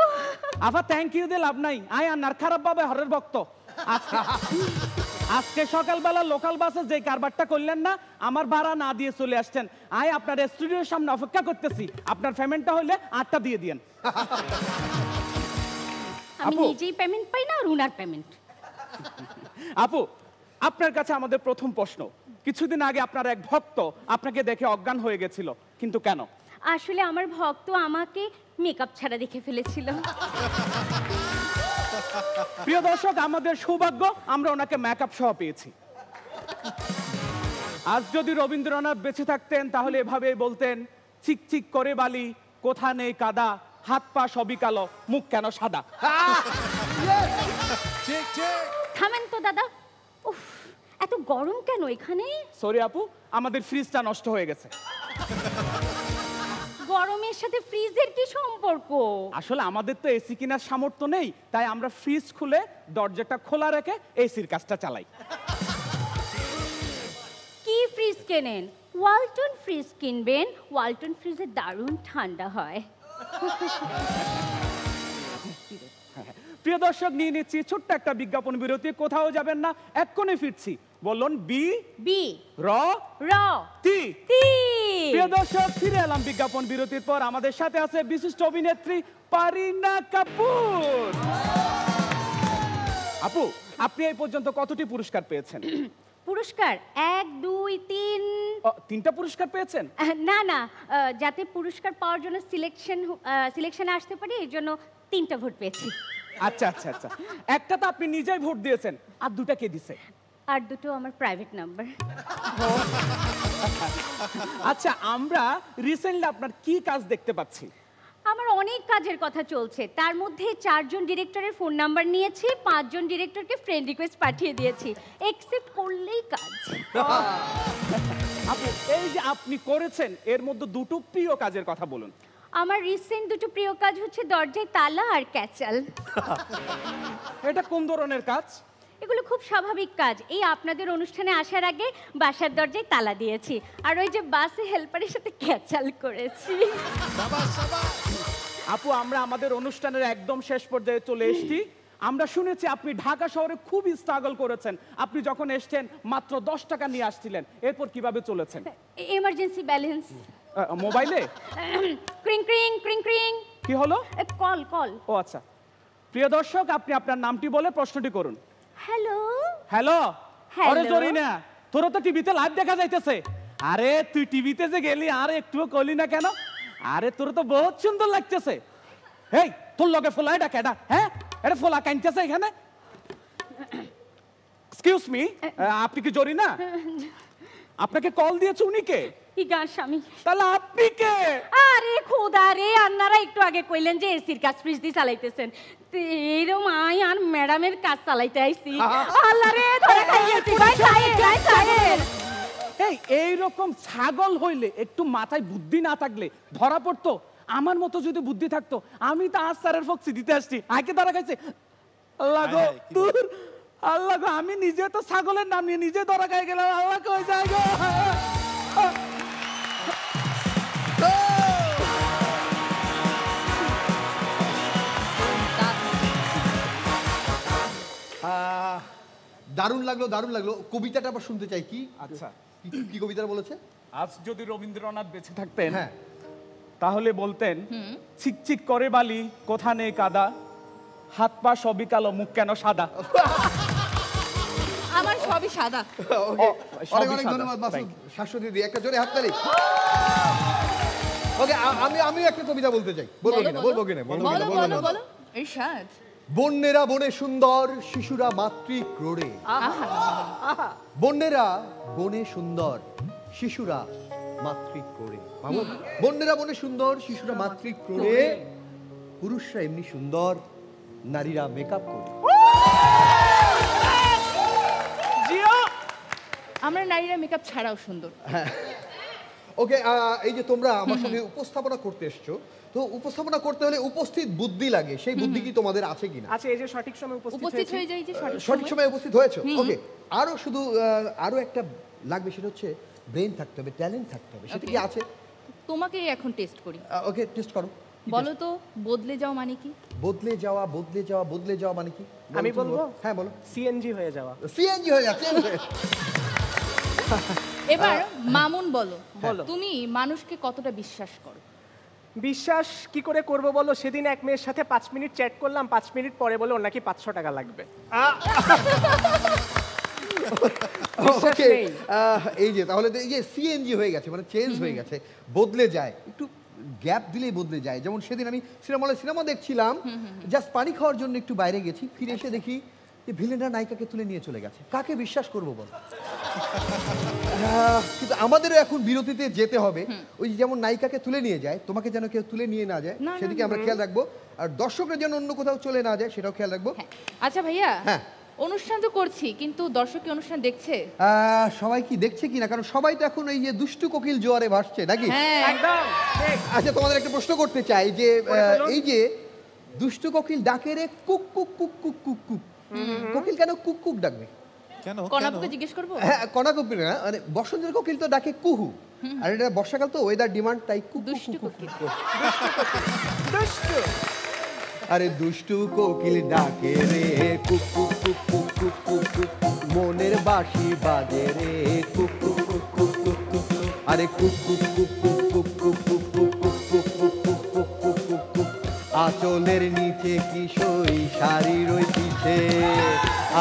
Apa, thank you দিয়ে লাভ নাই, আই আন্নার খারাপ ভাবে হরের ভক্ত। আজকে সকালবেলা লোকাল বাসে যে কারবারটা করলেন না, আমার ভাড়া না দিয়ে চলে আসছেন। আই আপনার স্টুডিওর সামনে অপেক্ষা করতেছি, আপনার পেমেন্টটা হলে 8টা দিয়ে দিয়েন। আমি নিজেই পেমেন্ট পাই না, আর উনার পেমেন্ট। আপু, আপনার কাছে আমাদের প্রথম প্রশ্ন। কিছুদিন আগে আপনার এক ভক্ত আপনাকে দেখে অজ্ঞান হয়ে গেছিল, কিন্তু কেন? আসলে আমার ভক্ত আমাকে মেকআপ ছাড়া দেখে ফেলেছিল। প্রিয় দর্শক, আমাদের সৌভাগ্য, আমরা ওনাকে মেকআপ সহ পেয়েছি। আজ যদি রবীন্দ্রনাথ বেঁচে থাকতেন তাহলে এভাবেই বলতেন, চিকচিক করে বালি, কোথা নেই কাদা, হাত পা সবই কালো, মুখ কেন সাদা। থামেন তো দাদা, উফ, এত গরম কেন এখানে? সরি আপু, আমাদের ফ্রিজটা নষ্ট হয়ে গেছে। গরমের সাথে ফ্রিজের কি সম্পর্ক? আসলে আমাদের তো এসি কেনার সামর্থ্য নেই, তাই আমরা ফ্রিজ খুলে দরজাটা খোলা রেখে এসির কাজটা চালাই। কি ফ্রিজ কেনেন? ওয়ালটন ফ্রিজ কিনবেন, ওয়ালটন ফ্রিজে দারুণ ঠান্ডা হয়। প্রিয় দর্শক, নিয়ে নিচ্ছি ছোট্ট একটা বিজ্ঞাপন বিরতি। কোথাও যাবেন না, এক্ষুনি ফিরছি। বলুন বি বি র র টি টি। প্রিয় দর্শক, ফিরে এলাম বিজ্ঞাপন বিরতির পর। আমাদের সাথে আছে বিশিষ্ট অভিনেত্রী পারিনা কাপুর। আপু, আপনি এই পর্যন্ত কতটি পুরস্কার পেয়েছেন? পুরস্কার 1 2 3। 3টা পুরস্কার পেয়েছেন? না না, যাতে পুরস্কার পাওয়ার জন্য সিলেকশনে আসতে পারি, এর জন্য 3টা ভোট পেয়েছি। আচ্ছা আচ্ছা আচ্ছা, একটা তো আপনি নিজেই ভোট দিয়েছেন, আর 2টা কে দিছে? আর 2টো আমার প্রাইভেট নাম্বার। আচ্ছা, আমরা রিসেন্টলি আপনার কি কাজ দেখতে পাচ্ছি? আমার অনেক কাজের কথা চলছে, তার মধ্যে 4 জন ডিরেক্টরের ফোন নাম্বার নিয়েছি, 5 জন ডিরেক্টরকে ফ্রেন্ড রিকোয়েস্ট পাঠিয়ে দিয়েছি, একসেপ্ট করলেই কাজ। আপু এই যে আপনি করেছেন এর মধ্যে দুটো প্রিয় কাজের কথা বলুন। আমার রিসেন্ট দুটো প্রিয় কাজ হচ্ছে দরজায় তালা আর ক্যাচাল। এটা কোন ধরনের কাজ? এগুলো খুব স্বাভাবিক কাজ। এই আপনাদের অনুষ্ঠানে আসার আগে বাসার দরজায় তালা দিয়েছি, আর ওই যে বাসে হেল্পারের সাথে ক্যাচাল করেছি। আপু আমরা আমাদের অনুষ্ঠানের একদম শেষ পর্যায়ে চলে এসেছি। আমরা শুনেছি আপনি ঢাকা শহরে খুব স্ট্রাগল করেছেন। আপনি যখন এসেছেন মাত্র 10 টাকা নিয়ে আসছিলেন, এরপর কিভাবে চলেছেন? Emergency balance. মোবাইলে ক্রিং ক্রিং ক্রিং ক্রিং। কি হলো? Call call. ও আচ্ছা। প্রিয় দর্শক, আপনি আপনার নামটি বলে প্রশ্নটি করুন। Hello hello. হ্যালো। আরে জরিনা, তোর তো টিভিতে লাইভ দেখা যাইতেছে। আরে তুই টিভিতে যে গেলি আর একটুও কইলি না কেন? আরে তোর তো বহুত সুন্দর লাগতেছে। হেই, তোর লগে ফোলা এটা কেডা? হ্যাঁ, এটা ফোলা কাইনতেছে এখানে। এক্সকিউজ মি, আপনি কি জরিনা? আপনাকে কল দিয়েছে উনি কে? ইগার স্বামী। তাহলে আপনি কে? আরে খোদা রে, আপনারা একটু আগে কইলেন যে এসির কাজ ফ্রিজ দিয়ে চালাইতেছেন, এইরকম আই আর ম্যাডামের কাজ চালাইতে আইছি। আল্লাহ রে, ধরে খাইয়েছি ভাই, সাহেব। এইরকম ছাগল হইলে একটু মাথায় বুদ্ধি না থাকলে ধরা পড়তো। আমার মতো যদি বুদ্ধি থাকতো আমি তো আজ স্যারের ফক্সি দিতে আসছি, আগে ধরা খাইছে। আল্লাহ গো, দূর আল্লাহ গো, আমি নিজে তো ছাগলের নাম নিয়ে নিজে ধরা খাই গেলাম। আল্লাহ কই যায় গো। দারুণ লাগলো, দারুণ লাগলো। কবিতাটা আবার শুনতে চাই। কি? আচ্ছা, কি কবিতাটা বলেছে? আজ যদি রবীন্দ্রনাথ বেঁচে থাকতেন তাহলে বলতেন, চিকচিক করে বালি কোথা নেই কাদা, হাত পা সবই কালো মুখ কেন সাদা। আমার সবই সাদা। অনেক অনেক ধন্যবাদ মাসুদ। শাশ্বতী দি, একটা জোরে হাততালি। ওকে, আমি একটা কবিতা বলতে চাই। বলবো কিনা? বলো। ইরশাদ। বন্যেরা বনে সুন্দর, শিশুরা মাতৃক্রোড়ে। বন্যেরা বনে সুন্দর, শিশুরা মাতৃক্রোড়ে। বন্যেরা বনে সুন্দর, শিশুরা মাতৃক্রোড়ে, পুরুষরা এমনি সুন্দর, নারীরা মেকআপ করে। আমরা নারীরা মেকআপ ছাড়াও সুন্দর। ওকে, এই যে তোমরা আমার সঙ্গে উপস্থাপনা করতে এসছো, তো উপস্থাপনা করতে হলে উপস্থিত বুদ্ধি লাগে। সেই বুদ্ধি কি তোমাদের আছে কিনা? আচ্ছা, এই যে সঠিক সময় উপস্থিত হয়ে যাই, যে সঠিক সময় উপস্থিত হয়েছো। ওকে, আরো শুধু আরো একটা লাগবে, সেটা হচ্ছে ব্রেন থাকতে হবে, ট্যালেন্ট থাকতে হবে। সেটা কি আছে? তোমাকে এখন টেস্ট করি। ওকে, টেস্ট করো। বলো তো, বদলে যাও মানে কি? বদলে যাওয়া মানে কি? আমি বলবো? হ্যাঁ বলো। সিএনজি হয়ে যাওয়া। সিএনজি হয়ে যাচ্ছে। এবার মামুন বলো, তুমি মানুষকে কতটা বিশ্বাস করো? বিশ্বাস কি করে করব বলো? সেদিন এক মেয়ের সাথে 5 মিনিট চ্যাট করলাম, 5 মিনিট পরে বলে ওর নাকি 500 টাকা লাগবে। এই যে তাহলে এই যে সিএনজি হয়ে গেছে, মানে চেঞ্জ হয়ে গেছে, বদলে যায়, একটু গ্যাপ দিলেই বদলে যায়। যেমন সেদিন আমি সিনেমা দেখছিলাম, জাস্ট পানি খাওয়ার জন্য একটু বাইরে গেছি, ফিরে এসে দেখি যে ভিলেনরা নায়িকাকে তুলে নিয়ে চলে গেছে। কাকে বিশ্বাস করবো বল? কিন্তু আমাদেরও এখন বিরতিতে যেতে হবে। ওই যেমন নায়িকাকে তুলে নিয়ে যায়, তোমাকে যেন কেউ তুলে নিয়ে না যায়, সেদিকে আমরা খেয়াল রাখবো। আর দর্শকরা যেন অন্য কোথাও চলে না যায়, সেটাও খেয়াল রাখবো। আচ্ছা ভাইয়া, হ্যাঁ, অনুষ্ঠান তো করছি, কিন্তু দর্শক কি অনুষ্ঠান দেখছে? সবাই কি দেখছে কিনা, কারণ সবাই তো এখন এই যে দুষ্টু কোকিল জোয়ারে ভাসছে নাকি? একদম। আচ্ছা, তোমাদের একটা প্রশ্ন করতে চাই যে এই যে দুষ্টু কোকিল ডাকে রে কুক কুক কুক কুক কুক কুক, কোকিল কেন কুক কুক ডাকবে? কেন? কনাকুকে জিজ্ঞেস করবো? হ্যাঁ, কনাকুকি না, মানে বসন্তের কোকিল তো ডাকে কুহু, আর এটা বর্ষাকাল তো ওয়েদার ডিমান্ড, তাই কুক কুক কুক। আরে দুষ্টু কোকিল ডাকে রে কুক কুক কুক কুক কুক কুক কুক, মনের বাঁশি বাজে রে কুক কুক কুক কুক কুক কুক, আরে কুক কুক কুক কুক কুক কুক কুক কুক কুক কুক কুক কুক কুক কুক কুক কুক। আঁচলের নিচে কিশোরী শাড়ি রইছে,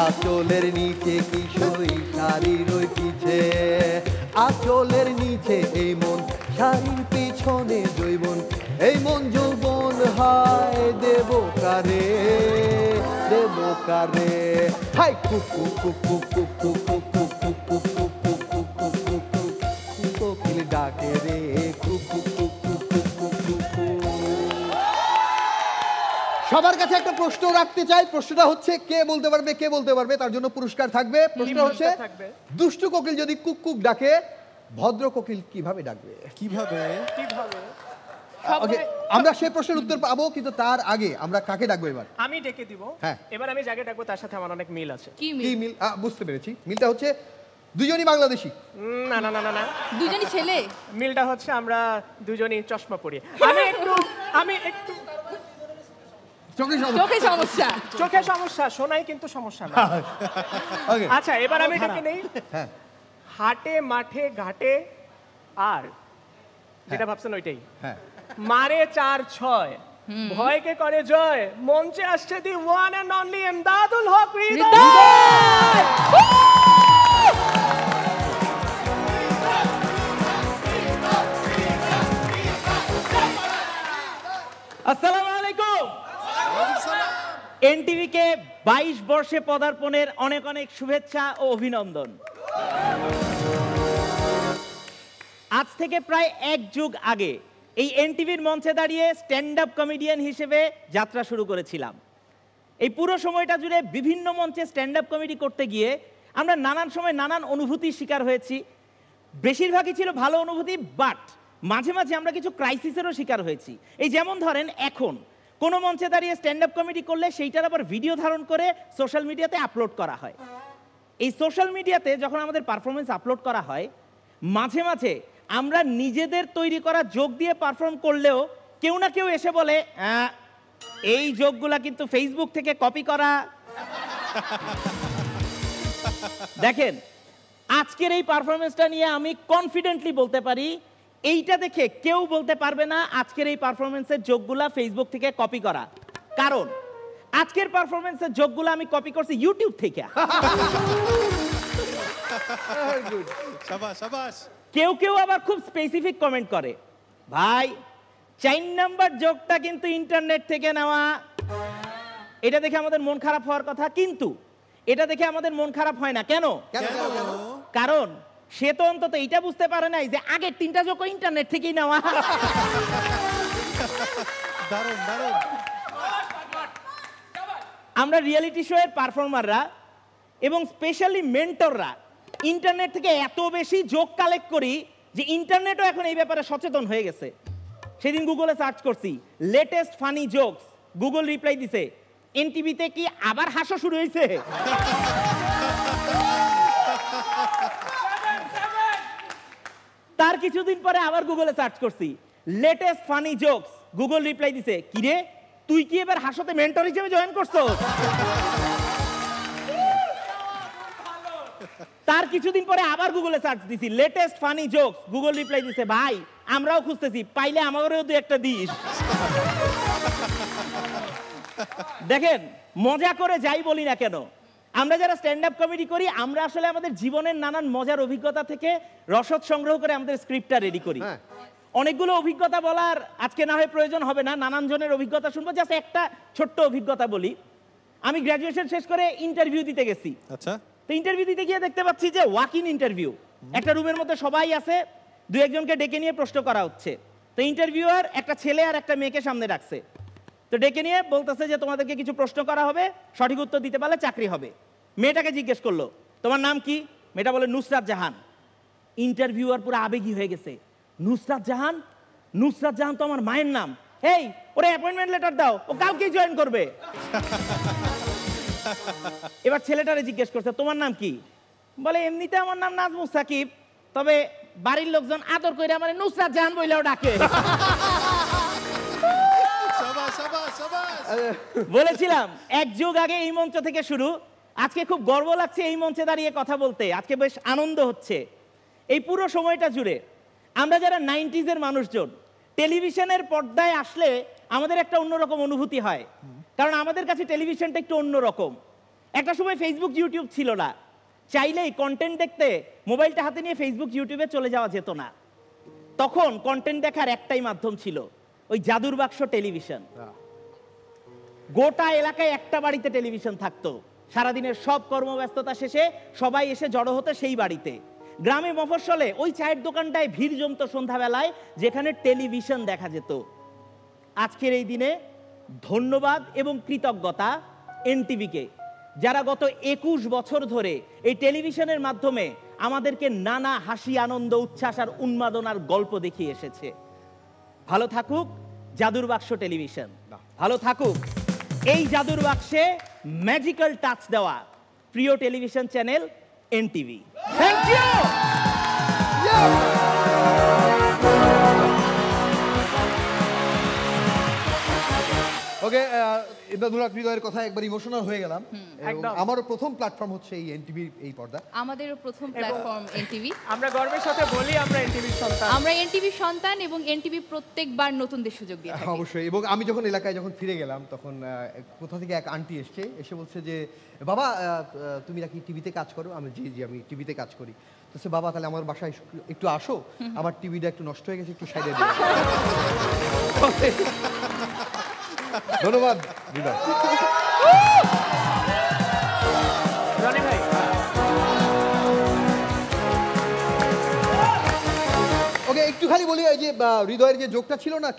আঁচলের নিচে কিশোরী শাড়ি রইছে, আঁচলের নিচে এই মন, শাড়ির পিছনে জৈবন, এই মন যৌবন হায় দেব কারে, দেব কারে। হাই কুক কুক কুক কুক কুক কুক কুক কুক কুক কুক কুক কুক কুক কুক কুক কুক, কোকিল ডাকে রে কুক কুক কুক কুক কুক কুক কুক কুক। সবার কাছে একটা প্রশ্ন রাখতে চাই। প্রশ্নটা হচ্ছে কে বলতে পারবে তার জন্য পুরস্কার থাকবে। প্রশ্ন হচ্ছে দুষ্টু কোকিল যদি কুক কুক ডাকে, ভদ্র কোকিল কিভাবে ডাকবে? কিভাবে? ওকে, আমরা সেই প্রশ্নের উত্তর পাবো, কিন্তু তার আগে আমরা কাকে ডাকবো এবার? আমি ডেকে দিব। হ্যাঁ, এবার আমি যাকে ডাকবো তার সাথে আমার অনেক মিল আছে। কি মিল? বুঝতে পেরেছি। মিলটা হচ্ছে দুজনই বাংলাদেশি। না না না না, দুজনই ছেলে। মিলটা হচ্ছে আমরা দুজনই চশমা পরি। আমি একটু চোখে সমস্যা, শোনাই কিন্তু সমস্যা না। আচ্ছা, এবার আমি ডেকে নেই। হাটে মাঠে ঘাটে আর যেটা ভাবছেন ওইটাই। মারে 4-6, ভয়কে করে জয়, মঞ্চে আসছে the one and only Imdadul Haque Hridoy. আসসালামু আলাইকুম। এনটিভি কে 22 বর্ষে পদার্পণের অনেক অনেক শুভেচ্ছা ও অভিনন্দন। আজ থেকে প্রায় 1 যুগ আগে এই এনটিভির মঞ্চে দাঁড়িয়ে স্ট্যান্ড আপ কমেডিয়ান হিসেবে যাত্রা শুরু করেছিলাম। এই পুরো সময়টা জুড়ে বিভিন্ন মঞ্চে স্ট্যান্ড আপ কমেডি করতে গিয়ে আমরা নানান সময় নানান অনুভূতির শিকার হয়েছি। বেশিরভাগই ছিল ভালো অনুভূতি, বাট মাঝে মাঝে আমরা কিছু ক্রাইসিসেরও শিকার হয়েছি। এই যেমন ধরেন, এখন কোনো মঞ্চে দাঁড়িয়ে স্ট্যান্ড আপ কমেডি করলে সেইটার আবার ভিডিও ধারণ করে সোশ্যাল মিডিয়াতে আপলোড করা হয়। এই সোশ্যাল মিডিয়াতে যখন আমাদের পারফরমেন্স আপলোড করা হয়, মাঝে মাঝে আমরা নিজেদের তৈরি করা জোক দিয়ে পারফর্ম করলেও কেউ না কেউ এসে বলে, এই জোকগুলা কিন্তু ফেসবুক থেকে কপি করা। দেখেন, আজকের এই পারফরমেন্সটা নিয়ে আমি কনফিডেন্টলি বলতে পারি, এইটা দেখে কেউ বলতে পারবে না আজকের এই পারফরমেন্সের জোকগুলা ফেসবুক থেকে কপি করা। কারণ আজকের পারফরমেন্সের জোকগুলো আমি কপি করছি ইউটিউব থেকে। কেউ কেউ আবার খুব স্পেসিফিক কমেন্ট করে, ভাই 4 নাম্বার জোকটা কিন্তু ইন্টারনেট থেকে নেওয়া। এটা দেখে আমাদের মন খারাপ হওয়ার কথা, কিন্তু এটা দেখে আমাদের মন খারাপ হয় না। কেন? কারণ সে তো অন্তত এটা বুঝতে পারে নাই যে আগের 3টা জোক ইন্টারনেট থেকেই নেওয়া। আমরা রিয়েলিটি শো এর পারফর্মাররা এবং স্পেশালি মেন্টররা ইন্টারনেট থেকে এত বেশি জোক কালেক্ট করি যে ইন্টারনেটও এখন এই ব্যাপারে সচেতন হয়ে গেছে। সেদিন গুগলে সার্চ করছি latest funny jokes, Google reply দিছে, এনটিভিতে কি আবার হাসা শুরু হয়েছে? তার কিছুদিন পরে আবার গুগলে সার্চ করছি latest funny jokes, Google reply দিছে, কিরে তুই কি এবার হাসতে মেন্টর হিসেবে জয়েন করছো? তার কিছুদিন পরে আবার গুগলে সার্চ দিছি latest funny jokes, Google reply দিছে, ভাই আমরাও খুঁজতেছি, পাইলে আমাদেরও দু একটা দিস। দেখেন, মজা করে যাই বলি না কেন, আমরা যারা স্ট্যান্ড আপ কমেডি করি আমরা আসলে আমাদের জীবনের নানান মজার অভিজ্ঞতা থেকে রসদ সংগ্রহ করে আমাদের স্ক্রিপ্টটা রেডি করি। অনেকগুলো অভিজ্ঞতা বলার আজকে না হয় প্রয়োজন হবে না, নানান জনের অভিজ্ঞতা শুনবো। জাস্ট একটা ছোট্ট অভিজ্ঞতা বলি। আমি গ্র্যাজুয়েশন শেষ করে ইন্টারভিউ দিতে গেছি। আচ্ছা, তো ইন্টারভিউ দিতে গিয়ে দেখতে পাচ্ছি যে ওয়াক ইন ইন্টারভিউ, একটা রুমের মধ্যে সবাই আছে, 2-1জনকে ডেকে নিয়ে প্রশ্ন করা হচ্ছে। তো ইন্টারভিউয়ার একটা ছেলে আর একটা মেয়েকে সামনে রাখছে, তো ডেকে নিয়ে বলতেছে যে তোমাদেরকে কিছু প্রশ্ন করা হবে, সঠিক উত্তর দিতে পারলে চাকরি হবে। মেয়েটাকে জিজ্ঞেস করলো তোমার নাম কি? মেয়েটা বলে নুসরাত জাহান। ইন্টারভিউয়ার পুরো আবেগী হয়ে গেছে, নুসরাত জাহান? নুসরাত জাহান তো আমার মায়ের নাম। এই ওরে অ্যাপয়েন্টমেন্ট লেটার দাও, ও কালকেই জয়েন করবে। এবার ছেলেটারে জিজ্ঞেস করছে তোমার নাম কি? বলে এমনিতে আমার নাম নাজমুস সাকিব, তবে বাড়ির লোকজন আদর করে আমার নুসরাত জাহান বইলেও ডাকে। বলেছিলাম 1 যুগ আগে এই মঞ্চ থেকে শুরু, আজকে খুব গর্ব লাগছে এই মঞ্চে দাঁড়িয়ে কথা বলতে, আজকে বেশ আনন্দ হচ্ছে। এই পুরো সময়টা জুড়ে আমরা যারা 90s-এর মানুষজন, টেলিভিশনের পর্দায় আসলে আমাদের একটা অন্যরকম অনুভূতি হয়, কারণ আমাদের কাছে টেলিভিশনটা একটু অন্যরকম। একটা সময় ফেসবুক ইউটিউব ছিল না, চাইলেই কন্টেন্ট দেখতে মোবাইলটা হাতে নিয়ে ফেসবুক ইউটিউবে চলে যাওয়া যেত না। তখন কন্টেন্ট দেখার একটাই মাধ্যম ছিল, ওই জাদুর বাক্স টেলিভিশন। গোটা এলাকায় একটা বাড়িতে টেলিভিশন থাকতো, সারাদিনের সব কর্মব্যস্ততা শেষে সবাই এসে জড়ো হতো সেই বাড়িতে। গ্রামে মফস্বলে ওই চায়ের দোকানটায় ভিড় জমতো সন্ধ্যাবেলায়, যেখানে টেলিভিশন দেখা যেত। আজকের এই দিনে ধন্যবাদ এবং কৃতজ্ঞতা এনটিভিকে, যারা গত 21 বছর ধরে এই টেলিভিশনের মাধ্যমে আমাদেরকে নানা হাসি, আনন্দ, উচ্ছ্বাস আর উন্মাদনার গল্প দেখিয়ে এসেছে। ভালো থাকুক জাদুর বাক্স টেলিভিশন, ভালো থাকুক এই জাদুর বাক্সে ম্যাজিক্যাল টাচ দেওয়া প্রিয় television channel NTV. Thank you. Okay, ইন্দ্রধুলার হৃদয়ের কথা একবার ইমোশনাল হয়ে গেলাম। আমারও প্রথম প্ল্যাটফর্ম হচ্ছে এই এনটিভির এই পর্দা। আমাদেরও প্রথম প্ল্যাটফর্ম এনটিভি। আমরা গর্বের সাথে বলি আমরা এনটিভির সন্তান। আমরা এনটিভির সন্তান এবং এনটিভি প্রত্যেকবার নতুনদের সুযোগ দিয়ে থাকে। অবশ্যই। এবং আমি যখন এলাকায় যখন ফিরে গেলাম তখন কোথা থেকে এক আন্টি এসে বলছে যে বাবা তুমি নাকি টিভিতে কাজ করো? আমি জি আমি টিভিতে কাজ করি। তো সে বাবা তাহলে আমার বাসায় একটু আসো, আমার টিভিটা একটু নষ্ট হয়ে গেছে, একটু সাইডে দিও। ধন্যবাদ হৃদয়। রনি ভাই, ওকে একটু খালি বলি, এই যে হৃদয়ের যে যোগটা ছিল না,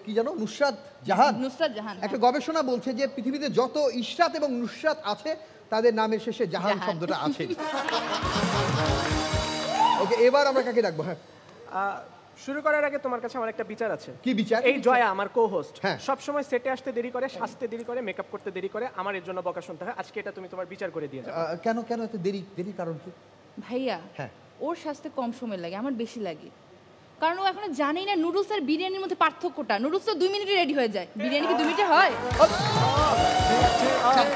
কি জানো, নুসরাত জাহান। একটা গবেষণা বলছে যে পৃথিবীতে যত ইশরাত এবং নুসরাত আছে তাদের নামের শেষে জাহান শব্দটা আছে। ওকে, এবার আমরা কাকে ডাকবো? হ্যাঁ, শুরু করার আগে তোমার কাছে আমার একটা বিচার আছে। কি বিচার? এই জয়া আমার কো-হোস্ট সব সময় সেটে আসতে দেরি করে, সাজতে দেরি করে, মেকআপ করতে দেরি করে, আমার এর জন্য বকা শুনতে হয়। আজকে এটা তুমি তোমার বিচার করে দিয়ে যাও। কেন এত দেরি কারণ কি? ভাইয়া, ওর সাজতে কম সময় লাগে, আমার বেশি লাগে। কারণ ও এখনো জানেই না নুডলস আর বিরিয়ানির মধ্যে পার্থক্যটা। নুডলস তো 2 মিনিটে রেডি হয়ে যায়, বিরিয়ানি কি 2 মিনিটে হয়?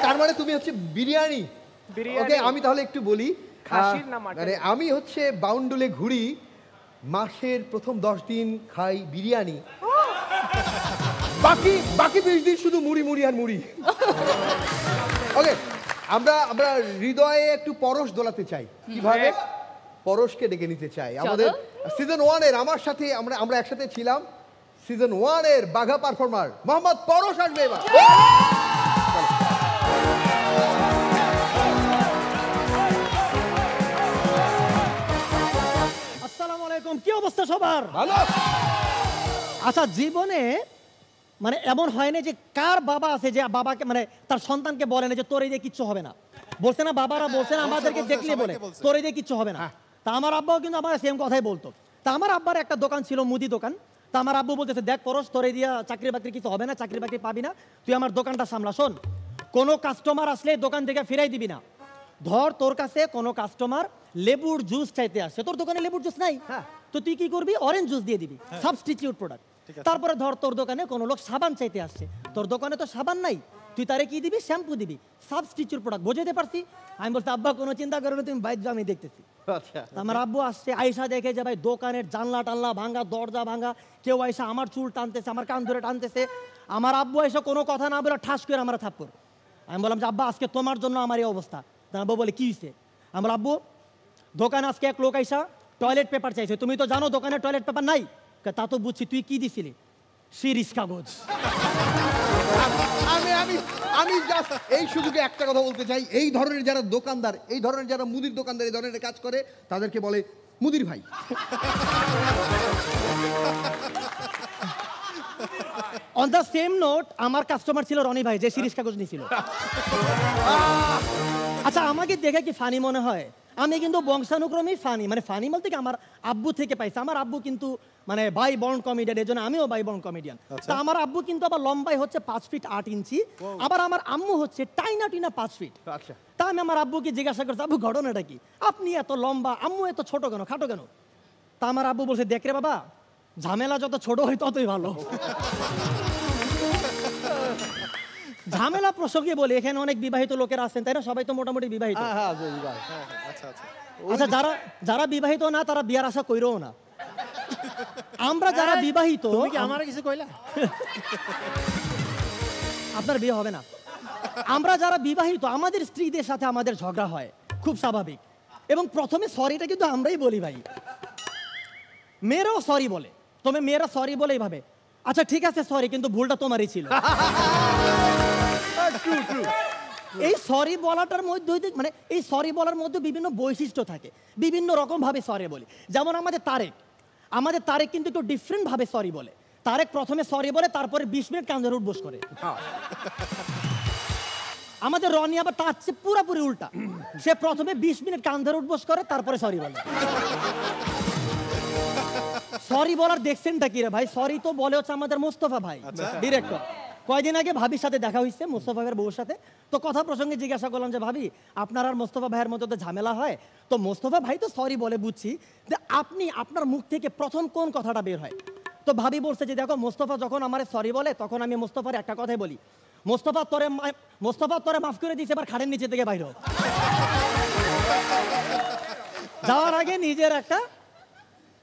তার মানে তুমি হচ্ছে বিরিয়ানি। ওকে, আমি তাহলে একটু বলি। খাসির না মাটন? মানে আমি হচ্ছে বাউন্ডুলে ঘুরি, মাসের প্রথম 10 দিন খাই বিরিয়ানি, বাকি 20 দিন শুধু মুড়ি আর মুড়ি। ওকে, আমরা হৃদয়ে একটু পরশ দোলাতে চাই। কিভাবে? পরশকে ডেকে নিতে চাই। আমাদের সিজন 1 এর আমার সাথে আমরা একসাথে ছিলাম। সিজন 1 এর বাঘা পারফর্মার মোহাম্মদ পরশ আসবে এবার। আসসালামু আলাইকুম, কি অবস্থা সবার? ভালো। আচ্ছা, জীবনে মানে এমন হয় না যে কার বাবা আছে যে বাবাকে মানে তার সন্তানকে বলে না যে তোর এই দিয়ে কিচ্ছু হবে না? বলছে না, বাবারা বলছে না, আমাদেরকে দেখলে বলে তোর এই দিয়ে কিচ্ছু হবে না। তা আমার আব্বাও কিন্তু আমার সেম কথাই বলতো। তা আমার আব্বার একটা দোকান ছিল, মুদি দোকান। তা আমার আব্বু বলতেছে, দেখ পরশ, তোর এই দিয়া চাকরি বাকরি কিছু হবে না, চাকরি বাকরি পাবি না, তুই আমার দোকানটা সামলা। শোন, কোনো কাস্টমার আসলে দোকান থেকে ফিরাই দিবি না। ধর তোর কাছে কোনো কাস্টমার লেবুর জুস চাইতে আসছে, তোর দোকানে লেবুর জুস নাই, তো তুই কি করবি? অরেঞ্জ জুস দিয়ে দিবি, সাবস্টিটিউট প্রোডাক্ট। তারপরে ধর তোর দোকানে কোনো লোক সাবান চাইতে আসছে, তোর দোকানে তো সাবান নাই, তুই তারে কি দিবি? শ্যাম্পু দিবি, সাবস্টিটিউট প্রোডাক্ট। বুঝতে পারছি? আমি বলছি, আব্বা কোনো চিন্তা করবে না, তুমি বাইর যাও, আমি দেখতেছি। আমার আব্বু আসছে, আয়সা দেখে যে ভাই দোকানের জানলা টানলা ভাঙা, দরজা ভাঙা, কেউ আয়সা আমার চুল টানতেছে, আমার কান ধরে টানতেছে। আমার আব্বু এসে কোনো কথা না বলে ঠাস করে আমার থাপ্পড়। আমি বললাম যে আব্বা, আজকে তোমার জন্য আমার এই অবস্থা। তা আব্বু বলে, কি হয়েছে? আমার আব্বু, দোকানে আজকে এক লোক আইসা টয়লেট পেপার চাইছে, তুমি তো জানো দোকানে টয়লেট পেপার নাই। তা তো বুঝছি, তুই কি দিছিলি? শিরিষ কাগজ। আমি জাস্ট এই সুযোগে একটা কথা বলতে চাই, এই ধরনের যারা দোকানদার, এই ধরনের যারা মুদির দোকানদার এই ধরনের কাজ করে, তাদেরকে বলে মুদির ভাই। অন দ্য সেম নোট, আমার কাস্টমার ছিল রনি ভাই, যে শিরিষ কাগজ নিয়েছিল। আচ্ছা, আমাকে দেখে কি ফানি মনে হয়? আমি কিন্তু বংশানুক্রমেই ফানি, মানে ফানি বলতে কি আমার আব্বু থেকে পাইছে। আমার আব্বু কিন্তু মানে ভাই বর্ন কমেডিয়ান, এই জন্য আমিও ভাই বর্ন কমেডিয়ান। তা আমার আব্বু কিন্তু আবার লম্বাই হচ্ছে 5 ফিট 8 ইঞ্চি, আবার আমার আম্মু হচ্ছে টাইনা 5 ফিট। তা আমি আমার আব্বুকে জিজ্ঞাসা করছি, আব্বু ঘটনাটা কি? আপনি এত লম্বা, আম্মু এত ছোট কেন, খাটো কেন? তা আমার আব্বু বলছে, দেখ রে বাবা, ঝামেলা যত ছোট হয় ততই ভালো। ঝামেলা প্রসঙ্গে বলি, এখানে অনেক বিবাহিত লোকেরা আছেন, তাই না? সবাই তো মোটামুটি বিবাহিত। আচ্ছা, যারা বিবাহিত না তারা বিয়ার আশা কইরও না। আমরা যারা বিবাহিত, আমার কিছু কইলা, আপনার বিয়ে হবে না। আমরা যারা বিবাহিত, আমাদের স্ত্রীদের সাথে আমাদের ঝগড়া হয়, খুব স্বাভাবিক। এবং প্রথমে সরিটা কিন্তু আমরাই বলি ভাই, মেয়েরাও সরি বলে। তবে মেয়েরা সরি বলে এইভাবে, আচ্ছা ঠিক আছে সরি, কিন্তু ভুলটা তোমারই ছিল। এই সরি বলাটার মধ্যে মানে এই সরি বলার মধ্যে বিভিন্ন বৈশিষ্ট্য থাকে, বিভিন্ন রকম ভাবে সরি বলি। যেমন আমাদের তারেক কিন্তু একটু ডিফারেন্ট ভাবে সরি বলে। তারেক প্রথমে সরি বলে, তারপরে 20 মিনিট কান ধরে উঠবোস করে। আমাদের রনি আবার তার চেয়ে পুরোপুরি উল্টা, সে প্রথমে 20 মিনিট কান ধরে উঠবোস করে, তারপরে সরি বলে। সরি বলার দেখছেনটা কি রে ভাই? সরি তো বলে হচ্ছে আমাদের মোস্তফা ভাই, ডিরেক্টর। কয়দিন আগে ভাবির সাথে দেখা হয়েছে, মোস্তফা ভাইয়ের বউর সাথে। তো কথা প্রসঙ্গে জিজ্ঞাসা করলাম যে ভাবি আপনার আর মোস্তফা ভাইয়ের মধ্যে তো ঝামেলা হয়, তো মোস্তফা ভাই তো সরি বলে বুঝছি, যে আপনি আপনার মুখ থেকে প্রথম কোন কথাটা বের হয়? তো ভাবি বলছে যে দেখো মোস্তফা যখন আমার সরি বলে তখন আমি মোস্তফার একটা কথাই বলি, মোস্তফা তোরে মাফ করে দিয়েছে, এবার খাটের নিচে থেকে বাইরে। যাওয়ার আগে নিজের একটা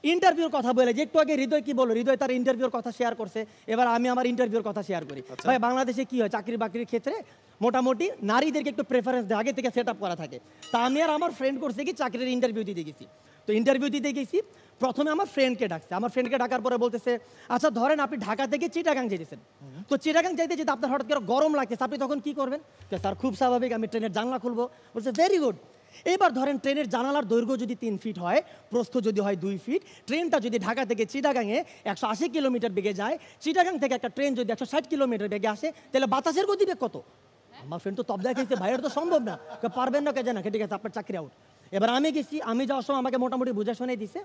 ইন্টারভিউর কথা বলে, যে একটু আগে হৃদয় কি বলো, হৃদয় তার ইন্টারভিউর কথা শেয়ার করছে, এবার আমি আমার ইন্টারভিউর কথা শেয়ার করি। ভাই বাংলাদেশে কি হয়, চাকরি বাকরির ক্ষেত্রে মোটামুটি নারীদেরকে একটু প্রেফারেন্স দেয়, আগে থেকে সেট আপ করা থাকে। তা আমি আর আমার ফ্রেন্ড করছে কি চাকরির ইন্টারভিউ দিতে গেছি। তো ইন্টারভিউ দিতে গেছি, প্রথমে আমার ফ্রেন্ডকে ডাকছে। আমার ফ্রেন্ডকে ডাকার পরে বলতেছে আচ্ছা ধরেন আপনি ঢাকা থেকে চিটাগাং যেতেছেন, তো চিটাগাং যাইতে যেতে আপনার হঠাৎ করে গরম লাগতেছে, আপনি তখন কি করবেন? স্যার খুব স্বাভাবিক, আমি ট্রেনের জানলা খুলবো। বলছে ভেরি গুড। এবার ধরেন ট্রেনের জানালার দৈর্ঘ্য যদি 3 ফিট হয়, প্রস্থ যদি হয় 2 ফিট, ট্রেনটা যদি ঢাকা থেকে চিটাগাংয়ে 180 কিলোমিটার বেগে যায়, চিটাগাং থেকে একটা ট্রেন যদি 160 কিলোমিটার বেগে আসে, তাহলে বাতাসের গতিবেগ কত? আমার ফ্রেন্ড তো তবদা খেয়েছে, ভাইয়ের তো সম্ভব না, পারবেন না কে জানা, ঠিক আছে আপনার চাকরি আউট। এবার আমি গেছি, আমি যাওয়ার সময় আমাকে মোটামুটি বুঝে শুনে দিছে।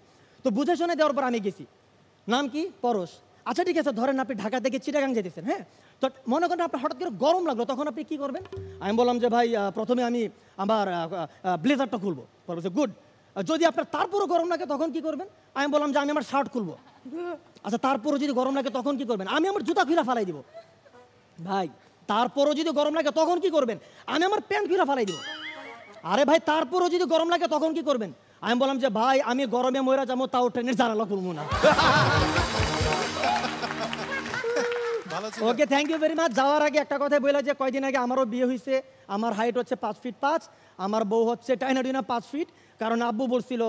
তো বুঝে শুনে দেওয়ার পর আমি গেছি, নাম কি? পরশ। আচ্ছা ঠিক আছে, ধরেন আপনি ঢাকা থেকে চিটাগাং যেতেছেন, হ্যাঁ, তো মনে করেন আপনার হঠাৎ করে গরম লাগলো, তখন আপনি কি করবেন? আমি বললাম যে ভাই প্রথমে আমি আমার ব্লেজারটা খুলবো। বলছে গুড। যদি আপনার তারপরও গরম লাগে তখন কি করবেন? আমি বললাম যে আমি আমার শার্ট খুলবো। আচ্ছা তারপরও যদি গরম লাগে তখন কি করবেন? আমি আমার জুতা খুলে ফালাই দিব। ভাই তারপরও যদি গরম লাগে তখন কি করবেন? আমি আমার প্যান্ট খুলে ফালাই দিব। আরে ভাই তারপরও যদি গরম লাগে তখন কি করবেন? আমি বললাম যে ভাই আমি গরমে মরে যাবো, তাও ট্রেনের জানালা খুলবো না। Okay thank you very much. যাওয়ার আগে একটা কথা বলে যে কয়দিন আগে আমারও বিয়ে হয়েছে, আমার হাইট হচ্ছে 5 ফিট 5, আমার বউ হচ্ছে টাইনাডিনা 5 ফিট, কারণ আব্বু বলছিল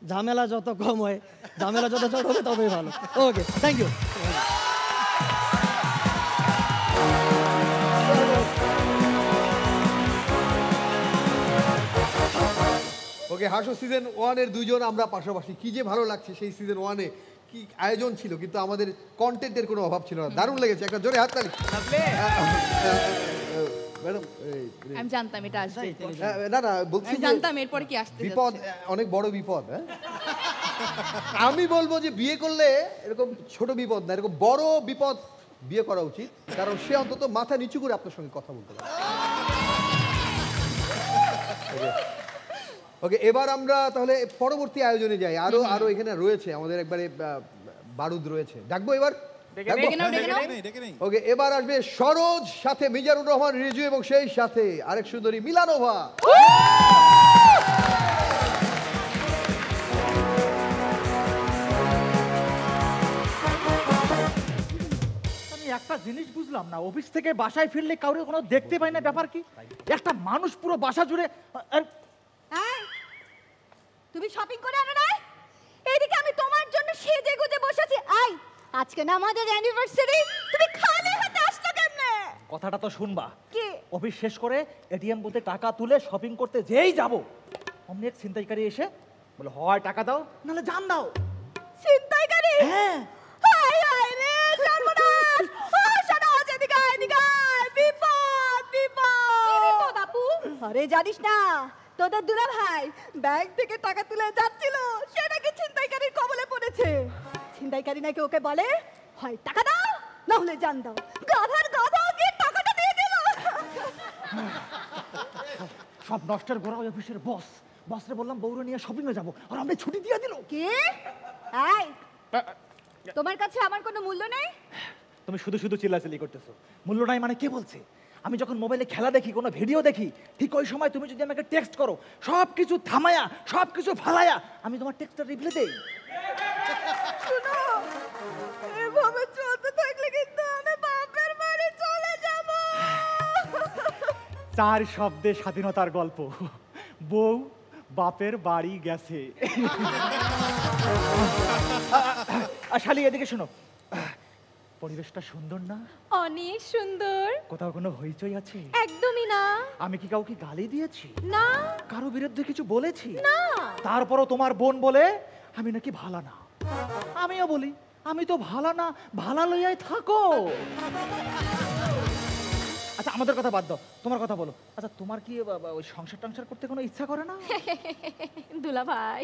ঝামেলা যত কম হয়, ঝামেলা যত ছোট হবে ততই ভালো। ওকে থ্যাংক ইউ। ওকে হাসো সিজন 1 এর দুইজন আমরা পাশাপাশি, কি যে ভালো লাগছে সেই সিজন 1 এ, কি আয়োজন ছিল, কিন্তু আমাদের কন্টেন্টের কোনো অভাব ছিল না। দারুণ লেগেছে, একটা জোরে হাততালি। ম্যাডাম আমি জানতাম এটা আসবে। না না বলছি আমি জানতাম এরপর কি আসতে বিপদ, অনেক বড় বিপদ। হ্যাঁ আমি বলবো যে বিয়ে করলে এরকম ছোট বিপদ না, এরকম বড় বিপদ বিয়ে করা উচিত, কারণ সে অন্তত মাথা নিচু করে আপনার সঙ্গে কথা বলতে পারে। ওকে এবার আমরা তাহলে পরবর্তী আয়োজনে যাই। আরো এখানে রয়েছে আমাদের একবারে বারুদ রয়েছে, ডাকবো এবার। ওকে এবার আসবে সরোজ, সাথে মিজানুর রহমান রিজু, এবং সেই সাথে আরেক সুন্দরী মিলানোভা। আমি একটা জিনিস বুঝলাম না, অফিস থেকে বাসায় ফিরলে কাউরে কোনো দেখতে পাই না, ব্যাপার কি? একটা মানুষ পুরো বাসা জুড়ে। তুমি শপিং করে আনো না? এদিকে আমি তোমার জন্য সেজে গুজে বসেছি। আই আজকে না আমাদের অ্যানিভার্সারি, তুমি খালি হাতে আসছো কেমনে? কথাটা তো শুনবা। কি? অফিস শেষ করে এটিএম বুথে টাকা তুলে শপিং করতে যেই যাব, অমনি এক ছিনতাইকারী এসে বলে হয় টাকা দাও নাহলে জান দাও। ছিনতাইকারী? হ্যাঁ। হায় হায় রে সর্বনাশ! ও সরোজ এদিকে এদিকে, বিপদ বিপদ! কি বিপদ আপু? আরে জানিস না তোদের দুলা ভাই ব্যাংক থেকে টাকা তুলে যাচ্ছিল, সে নাকি ছিনতাইকারীর কবলে পড়েছে। ছিনতাইকারী নাকি ওকে বলে হয় টাকা দাও না হলে জান দাও। গাধার গাধা গিয়ে টাকাটা দিয়ে দিল। সব নষ্টের গোড়া ওই অফিসের বস। বসরে বললাম বউরে নিয়ে শপিং এ যাবো, আর আমরা ছুটি দিয়ে দিল। কি? এই তোমার কাছে আমার কোনো মূল্য নেই? তুমি শুধু শুধু চিল্লাচিল্লি করতেছো। মূল্য নাই মানে কে বলছে? আমি যখন মোবাইলে খেলা দেখি, কোনো ভিডিও দেখি, ঠিক ওই সময় তুমি যদি আমাকে টেক্সট করো, সব কিছু থামায়া সব কিছু ফালায়া আমি তোমার টেক্সটটা রিপ্লাই দেই। শুনো, এভাবে চলতে থাকলে কিন্তু আমি বাপের বাড়ি চলে যাব। 4 শব্দে স্বাধীনতার গল্প। বউ বাপের বাড়ি গেছে। শালি এদিকে শোনো, পরিবেশটা সুন্দর না? অনেক সুন্দর। কোথাও কোনো হইচই আছে? একদমই না। আমি কি কাউকে গালি দিয়েছি? না। কারো বিরুদ্ধে কিছু বলেছি? না। তারপরও তোমার বোন বলে আমি নাকি ভালো না। আমিও বলি আমি তো ভালা না, ভালা লইয়াই থাকো। আচ্ছা আমাদের কথা বাদ দাও, তোমার কথা বলো। আচ্ছা তোমার কি ওই সংসার টংসার করতে কোনো ইচ্ছা করে না? দুলা ভাই,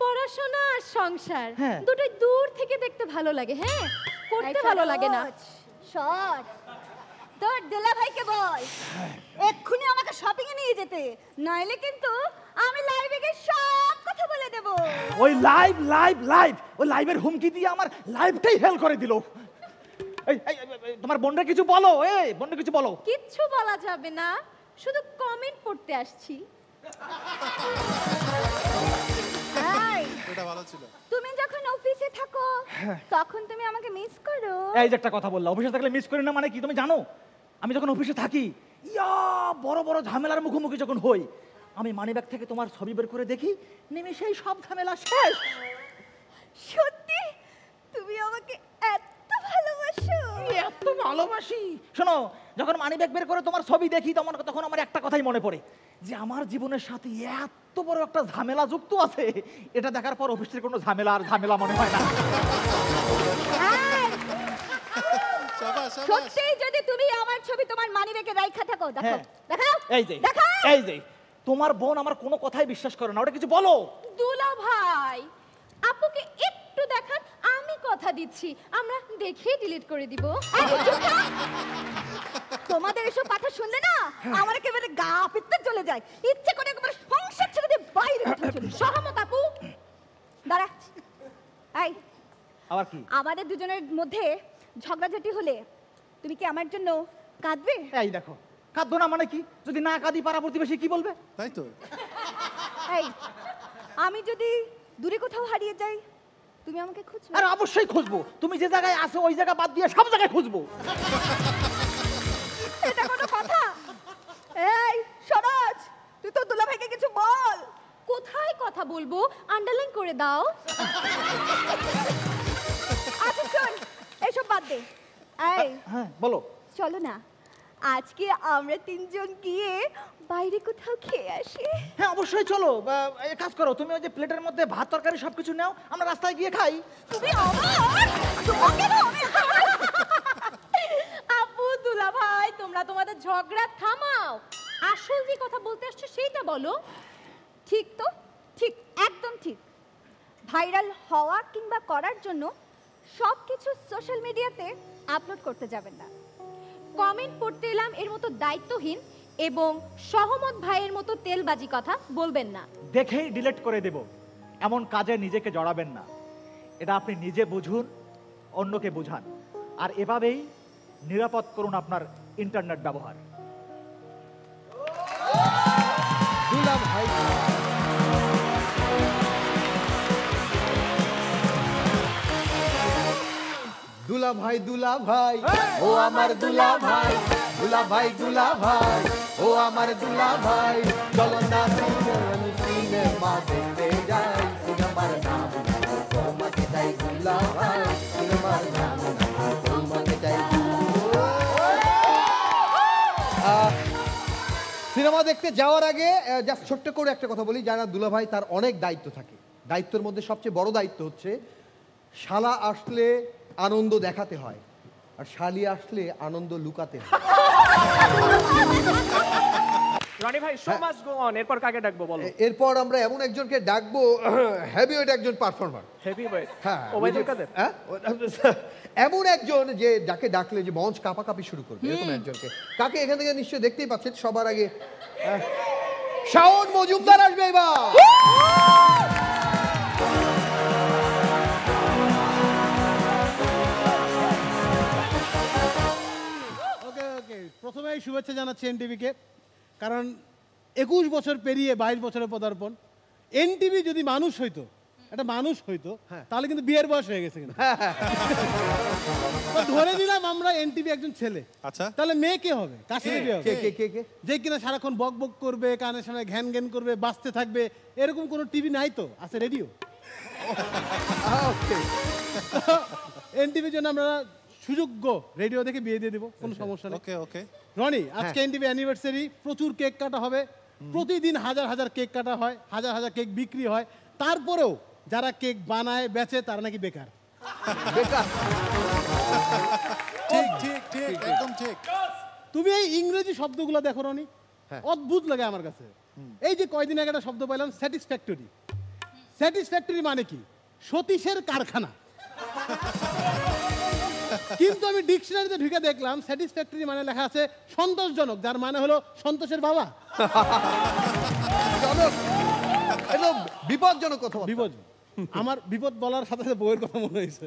পড়াশোনা আর সংসার হ্যাঁ। দুটোই দূর থেকে দেখতে ভালো লাগে, হ্যাঁ করতে ভালো লাগে না। শট তোর দুলা ভাইকে বল এক্ষুনি আমাকে শপিং এ নিয়ে যেতে, নাইলে কিন্তু আমি লাইভে গিয়ে সব কথা বলে দেব। ওই লাইভ লাইভ লাইভ ওই লাইভের হুমকি দিয়ে আমার লাইভটাই হেল করে দিল। এই তোমার বোনরা কিছু বলো, এই বোনরা কিছু বলো। কিচ্ছু বলা যাবে না, শুধু কমেন্ট পড়তে আসছি। এটা ভালো ছিল। তুমি যখন অফিসে থাকো তখন তুমি আমাকে মিস করো? এই যে একটা কথা বললা, অফিসে থাকলে মিস করি না মানে কি তুমি জানো? আমি যখন অফিসে থাকি ইয়া বড় বড় ঝামেলার মুখোমুখি যখন হই, আমি মানিব্যাগ থেকে তোমার ছবি বের করে দেখি, নিমেষেই সব ঝামেলা শেষ। সত্যি তুমি আমাকে এত ভালোবাসো? এত ভালোবাসি। শোনো, যখন মানিব্যাগ বের করে তোমার ছবি দেখি তখন আমার একটা কথাই মনে পড়ে, যে আমার জীবনের সাথে এত বড় একটা ঝামেলা যুক্ত আছে, এটা দেখার পর অফিসের কোনো ঝামেলা আর ঝামেলা মনে হয় না। সত্যি যদি তুমি আমার ছবি তোমার মানিব্যাগে রাইখা থাকো, দেখো দেখাও। এই যে তোমার বোন আমার কোনো কথাই বিশ্বাস করে না, ওটা কিছু বলো। দুলা ভাই, আপুকে একটু দেখান, আমি কথা দিচ্ছি আমরা দেখেই ডিলিট করে দিব। তোমাদের এসব কথা শুনলে না আমার একেবারে গা পিত্তে চলে যায়, ইচ্ছে করে একেবারে সংসার ছেড়ে দিয়ে বাইরে উঠে চলি। সহমত আপু? দাঁড়া, এই আবার কি? আমাদের দুজনের মধ্যে ঝগড়াঝাটি হলে তুমি কি আমার জন্য কাঁদবে? এই দেখো, কাঁদবো না মানে কি? যদি না কাঁদি পাড়া প্রতিবেশী কি বলবে? তাই তো। এই আমি যদি দূরে কোথাও হারিয়ে যাই তুমি আমাকে খুঁজবে? আরে অবশ্যই খুঁজবো, তুমি যে জায়গায় আছো ওই জায়গা বাদ দিয়ে সব জায়গায় খুঁজবো। এটা কোনো কথা? এই সরোজ, তুই তো দুলা ভাইকে কিছু বল। কোথায় কথা বলবো আন্ডারলাইন করে দাও। আচ্ছা শোন, এসব বাদ দে। এই হ্যাঁ বলো। চলো না আজকে আমরা তিনজন গিয়ে বাইরে কোথাও খেয়ে আসি। হ্যাঁ অবশ্যই চলো। এক কাজ করো, তুমি ওই যে প্লেটের মধ্যে ভাত তরকারি সবকিছু নাও, আমরা রাস্তায় গিয়ে খাই। তুমি তোমাকে না আমি আপু দুলা ভাই, তোমরা তোমাদের ঝগড়া থামাও, আসল যে কথা বলতে আসছো সেইটা বলো। ঠিক তো, ঠিক একদম ঠিক। ভাইরাল হওয়া কিংবা করার জন্য সব কিছু সোশ্যাল মিডিয়াতে আপলোড করতে যাবেন না। কমেন্ট পড়তে এলাম এর মতো দায়িত্বহীন এবং সহমত ভাইয়ের মতো তেলবাজি কথা বলবেন না। দেখেই ডিলিট করে দেব এমন কাজে নিজেকে জড়াবেন না। এটা আপনি নিজে বুঝুন, অন্যকে বুঝান, আর এভাবেই নিরাপদ করুন আপনার ইন্টারনেট ব্যবহার। দুলা ভাই, দুলা ভাই, দুলা ভাই, ও আমার দুলা ভাই, দুলা ভাই, দুলা ভাই, ও আমার দুলা ভাই, চলো না সিনেমা দেখতে যাই, সিনেমার নাম তোমাকে চাই দুলা ভাই, সিনেমার নাম তোমাকে চাই। সিনেমা দেখতে যাওয়ার আগে জাস্ট ছোট্ট করে একটা কথা বলি, যারা দুলা ভাই তার অনেক দায়িত্ব থাকে, দায়িত্বের মধ্যে সবচেয়ে বড় দায়িত্ব হচ্ছে শালা আসলে আনন্দ দেখাতে হয়, আর শালি আসলে আনন্দ লুকাতে হয়। রনি ভাই, শো মাস্ট গো অন, এরপর কাকে ডাকবো বলো? এরপর আমরা এমন একজনকে ডাকবো, হেভিওয়েট একজন পারফর্মার। হেভিওয়েট? হ্যাঁ, ওবায়দুল কাদের? হ্যাঁ, এমন একজন যে যাকে ডাকলে যে মঞ্চ কাঁপাকাঁপি শুরু করবে, এরকম একজনকে। কাকে এখান থেকে নিশ্চয়ই দেখতেই পাচ্ছেন। সবার আগে শাওন মজুমদার আসবে এবার। প্রথমেই শুভেচ্ছা জানাচ্ছি এনটিভিকে, কারণ 21 বছর পেরিয়ে 22 বছরের পদার্পণ। এনটিভি যদি মানুষ হইতো, একটা মানুষ হইতো, তাহলে কিন্তু বিয়ের বয়স হয়ে গেছে। কিন্তু ধরে নিলাম আমরা এনটিভি একজন ছেলে, আচ্ছা তাহলে মেয়ে কে হবে? কার সাথে বিয়ে হবে? যে কিনা সারাক্ষণ বক বক করবে, কানের সামনে ঘ্যান ঘ্যান করবে, বাঁচতে থাকবে, এরকম কোনো টিভি নাই তো, আছে রেডিও। এনটিভির জন্য আমরা সুযোগ্য রেডিও দেখে বিয়ে দিয়ে দেবো, কোনো সমস্যা নেই। ওকে ওকে রনি, আজকে এনটিভি অ্যানিভার্সারি, প্রচুর কেক কাটা হবে, প্রতিদিন হাজার হাজার কেক কাটা হয়, হাজার হাজার কেক বিক্রি হয়, তারপরেও যারা কেক বানায় বেচে তারা নাকি বেকার। ঠিক ঠিক ঠিক একদম ঠিক। তুমি এই ইংরেজি শব্দগুলো দেখো রনি, অদ্ভুত লাগে আমার কাছে। এই যে কয়দিন আগে একটা শব্দ পাইলাম স্যাটিসফ্যাক্টরি। স্যাটিসফ্যাক্টরি মানে কি? সতীশের কারখানা। কিন্তু আমি ডিকশনারিতে ঢুকে দেখলাম স্যাটিসফ্যাক্টরি মানে লেখা আছে সন্তোষজনক, যার মানে হলো সন্তোষের বাবা। বিপজ্জনক কথা। বিপদ। আমার বিপদ বলার সাথে সাথে বউয়ের কথা মনে হয়েছে।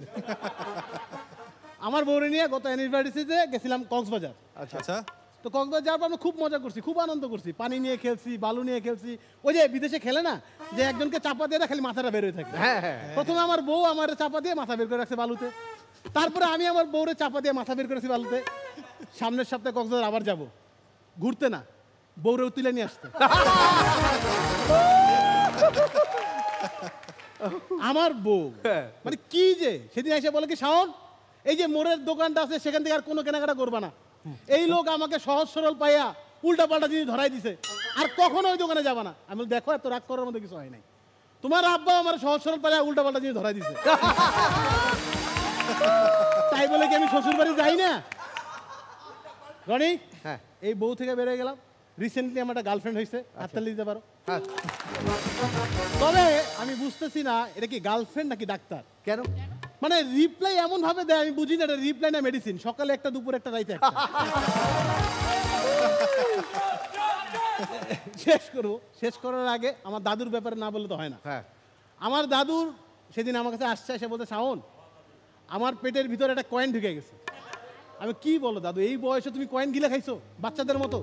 আমার বউরে নিয়ে গত অ্যানিভার্সারিতে গেছিলাম কক্সবাজার। আচ্ছা। তো কক্সবাজার যাওয়ার পর আমরা খুব মজা করছি, খুব আনন্দ করছি, পানি নিয়ে খেলছি, বালু নিয়ে খেলছি। ওই যে বিদেশে খেলে না, যে একজনকে চাপা দিয়ে খালি মাথাটা বের হয়ে থাকে। প্রথমে আমার বউ আমার চাপা দিয়ে মাথা বের করে রাখছে বালুতে, তারপরে আমি আমার বউরে চাপা দিয়ে মাথা বের করেছি বালুতে। সামনের সপ্তাহে কক্সবাজার আবার যাব, ঘুরতে না, বউরেও তুলে নিয়ে আসতে। আমার বউ মানে কি যে সেদিন এসে বলে কি, শাওন এই যে মোড়ের দোকানটা আছে সেখান থেকে আর কোনো কেনাকাটা করবা না। এই লোক আমাকে সহজ সরল পাইয়া উল্টা পাল্টা জিনিস ধরাই দিছে, আর কখনো ওই দোকানে যাবা না। আমি দেখো এত রাগ করার মধ্যে কিছু হয় নাই, তোমার আব্বা আমার সহজ সরল পাইয়া উল্টা পাল্টা জিনিস ধরাই দিছে। তাই বলে কি আমি শ্বশুর বাড়ি যাই না? রনি, হ্যাঁ এই বউ থেকে বেরিয়ে গেলাম। রিসেন্টলি আমার একটা গার্লফ্রেন্ড হয়েছে, হাততালি দিতে পারো? তবে আমি বুঝতেছি না এটা কি গার্লফ্রেন্ড নাকি ডাক্তার। কেন? মানে রিপ্লাই এমন ভাবে দেয় আমি বুঝি না এটা রিপ্লাই না মেডিসিন। সকালে একটা, দুপুর একটা, রাইতে একটা। শেষ করার আগে আমার দাদুর ব্যাপারে না বললে তো হয় না। আমার দাদুর সেদিন আমার কাছে আসছে, এসে বলতে, শাওন আমার পেটের ভিতরে একটা কয়েন ঢুকে গেছে। আমি কি বলো দাদু, এই বয়সে তুমি কয়েন গিলা খাইছো বাচ্চাদের মতো?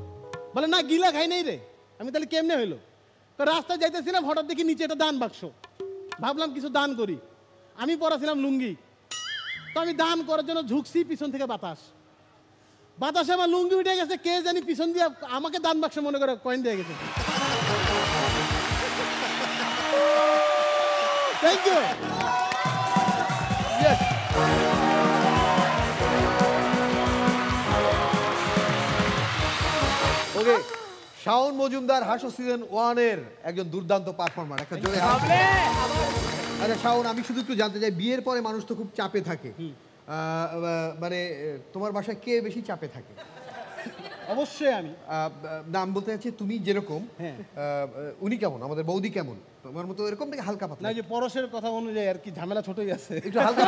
বলে না গিলা খাই নাই রে। আমি তাহলে কেমনে হইলো? তো রাস্তায় যাইতেছিলাম, হঠাৎ দেখি নিচে একটা দান বাক্স, ভাবলাম কিছু দান করি। আমি পরাছিলাম লুঙ্গি, তো আমি দান করার জন্য ঝুঁকছি, পিছন থেকে বাতাসে আমার লুঙ্গি উঠে গেছে। কে জানি পিছন দিয়ে আমাকে দান বাক্স মনে করে কয়েন দিয়ে গেছে। Thank you. Okay, Shaon Majumder হাসো সিজন 1 এর একজন দুর্দান্ত পারফর্মার। একটা জোরে আচ্ছা শাওন, আমি শুধু একটু জানতে চাই, বিয়ের পরে মানুষ তো খুব চাপে থাকে, মানে তোমার বাসায় কে বেশি চাপে থাকে? অবশ্যই আমি। নাম বলতে চাচ্ছি, তুমি যেরকম, উনি কেমন, আমাদের বৌদি কেমন, তোমার মতো এরকম থেকে হালকা পাতলা? না, যে পরশের কথা অনুযায়ী আর কি, ঝামেলা ছোটই আছে, একটু হালকা।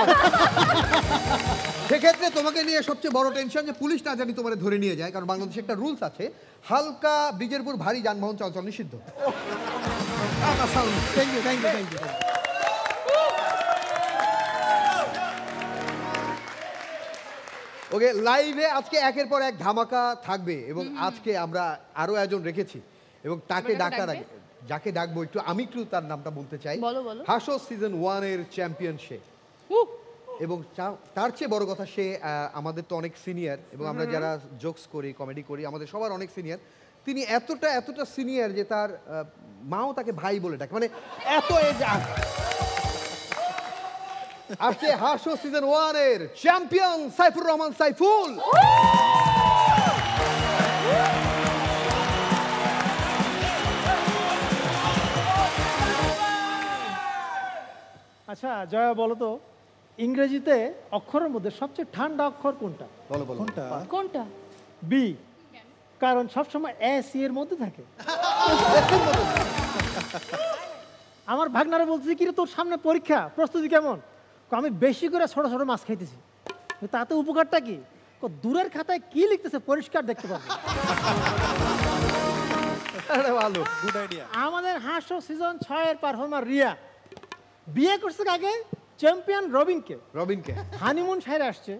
সেক্ষেত্রে তোমাকে নিয়ে সবচেয়ে বড় টেনশন যে পুলিশ না জানি তোমার ধরে নিয়ে যায়, কারণ বাংলাদেশে একটা রুলস আছে, হালকা ব্রিজের উপর ভারী যানবাহন চলাচল নিষিদ্ধ। Thank you, thank you, thank you. Okay, লাইভে আজকে একের পর এক ধামাকা থাকবে, এবং আজকে আমরা আরো একজন রেখেছি, এবং তাকে ডাকার আগে যাকে ডাকবো আমি একটু তার নামটা বলতে চাই। হাসো সিজন 1 এর চ্যাম্পিয়ন সে, এবং তার চেয়ে বড় কথা, সে আমাদের তো অনেক সিনিয়র, এবং আমরা যারা জোকস করি, কমেডি করি, আমাদের সবার অনেক সিনিয়র। তিনি এতটা সিনিয়র যে তার মাও তাকে ভাই বলে ডাকে, মানে এত এজ। আসছে হাসো সিজন 1 এর চ্যাম্পিয়ন সাইফুর রহমান সাইফুল। আচ্ছা জয়া, বলো তো ইংরেজিতে অক্ষরের মধ্যে সবচেয়ে ঠান্ডা অক্ষর কোনটা? বলো। কোনটা? বি, কারণ সবসময় এসি এর মধ্যে থাকে। আমার ভাগনারা বলতেছে, কি রে তোর সামনে পরীক্ষা, প্রস্তুতি কেমন? আমি বেশি করে ছোট ছোট মাছ খাইতেছি। তাতে উপকারটা কি? দূরের খাতায় কি লিখতেছে পরিষ্কার দেখতে পাবো। ভালো, গুড আইডিয়া। আমাদের হাসো সিজন 6 এর পারফর্মার রিয়া বিয়ে করছে আগে চ্যাম্পিয়ন রবিনকে। হানিমুন সাইরে আসছে,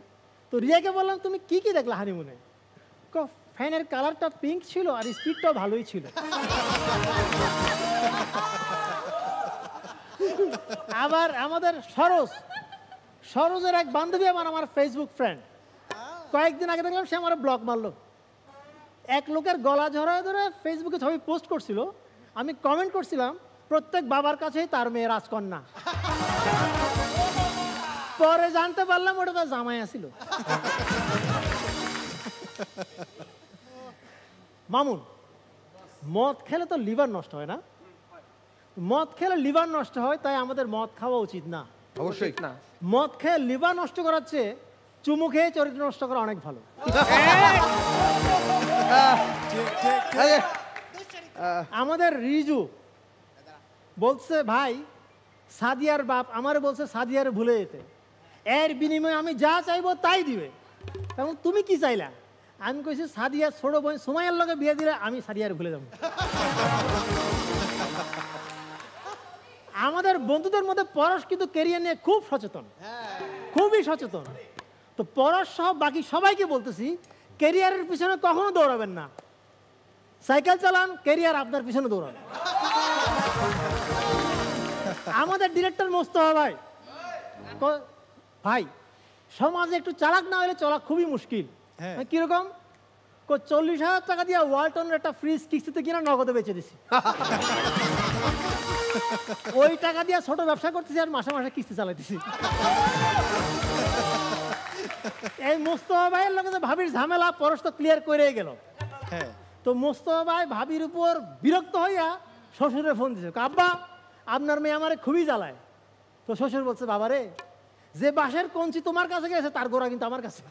তো রিয়াকে বললাম তুমি কি কি দেখলা হানিমুনে? ফ্যানের কালারটা পিঙ্ক ছিল আর স্পিডটাও ভালোই ছিল। আবার আমাদের সরোজের এক বান্ধবী আমার ফেসবুক ফ্রেন্ড, কয়েকদিন আগে দেখলাম সে আমার ব্লক মারলো। এক লোকের গলা ঝরায় ধরে ফেসবুকে ছবি পোস্ট করছিল, আমি কমেন্ট করছিলাম প্রত্যেক বাবার কাছেই তার মেয়ে রাজকন্যা। পরে জানতে পারলাম ওটা তার জামাই আছিল। মামুন, মদ খেলে তো লিভার নষ্ট হয় না? মদ খেলে লিভার নষ্ট হয়, তাই আমাদের মদ খাওয়া উচিত না। অবশ্যই না। মদ খেয়ে লিভার নষ্ট করার চেয়ে চুমু খেয়ে চরিত্র নষ্ট করা অনেক ভালো। আমাদের রিজু বলছে ভাই সাদিয়ার বাপ আমার বলছে সাদিয়ার ভুলে যেতে, এর বিনিময়ে আমি যা চাইবো তাই দিবে। এবং তুমি কি চাইলা? আমি কইছি সাদিয়ার ছোট বোন সুমাইয়ার লগে বিয়ে দিলে আমি সাদিয়ার ভুলে যাব। আমাদের বন্ধুদের মধ্যে পরশ কিন্তু ক্যারিয়ার নিয়ে খুব সচেতন, খুবই সচেতন। তো পরশ সহ বাকি সবাইকে বলতেছি ক্যারিয়ারের পিছনে কখনো দৌড়াবেন না। সাইকেল চালান, ক্যারিয়ার আপনার পিছনে দৌড়াবে। আমাদের ডিরেক্টর মোস্তফা ভাই ভাই সমাজে একটু চালাক না হলে চলা খুবই মুশকিল। কিরকম? 40,000 টাকা দিয়ে ওয়ালটনের একটা ফ্রিজ কিস্তিতে কিনা নগদে বেচে দিছি। ওই টাকা দিয়ে ছোট ব্যবসা করতেছি আর মাসে মাসে কিস্তি চালাইতেছি। এই মোস্তফা ভাইয়ের লগে যে ভাবির ঝামেলা পরশ তো ক্লিয়ার করে গেল। তো মোস্তফা ভাই ভাবির উপর বিরক্ত হইয়া শ্বশুরে ফোন দিছে, আব্বা আপনার মেয়ে আমারে খুবই জ্বালায়। তো শ্বশুর বলছে, বাবা রে যে বাঁশের কঞ্চি তোমার কাছে গেছে তার গোড়া কিন্তু আমার কাছে।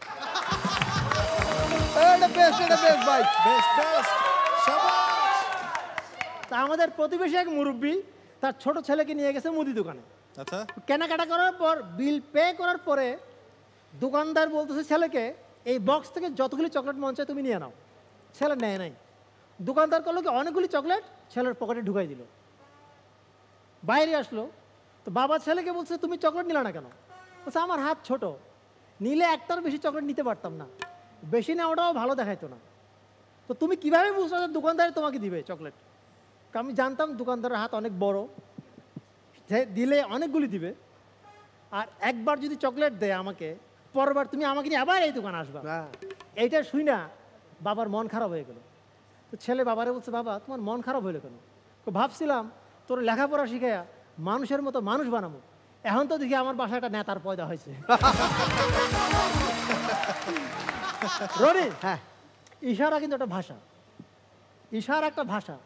তা আমাদের প্রতিবেশী এক মুরব্বী তার ছোট ছেলেকে নিয়ে গেছে মুদি দোকানে। আচ্ছা, কেনাকাটা করার পর বিল পে করার পরে দোকানদার বলতেছে ছেলেকে এই বক্স থেকে যতগুলি চকলেট মন চায় তুমি নিয়ে নাও। ছেলে নেয় নাই। দোকানদার করলো কি অনেকগুলি চকলেট ছেলের পকেটে ঢুকাই দিল। বাইরে আসলো তো বাবা ছেলেকে বলছে তুমি চকলেট নিলে না কেন? বলছে আমার হাত ছোট, নিলে একটার বেশি চকলেট নিতে পারতাম না, বেশি নেওয়াটাও ভালো দেখাইতো না। তো তুমি কিভাবে বুঝছো যে দোকানদার তোমাকে দিবে চকলেট? আমি জানতাম দোকানদারের হাত অনেক বড়, দিলে অনেকগুলি দিবে। আর একবার যদি চকলেট দেয় আমাকে, পরবার তুমি আমাকে নিয়ে আবার এই দোকানে আসবা। এইটা শুই না বাবার মন খারাপ হয়ে গেল। তো ছেলে বাবারে বলছে, বাবা তোমার মন খারাপ হইলো কেন? ভাবছিলাম তোর লেখাপড়া শিখাইয়া মানুষের মতো মানুষ বানাবো, এখন তো দেখি আমার বাসায় একটা নেতার পয়দা হয়েছে। রনি, হ্যাঁ ইশারা কিন্তু একটা ভাষা, ইশারা একটা ভাষা।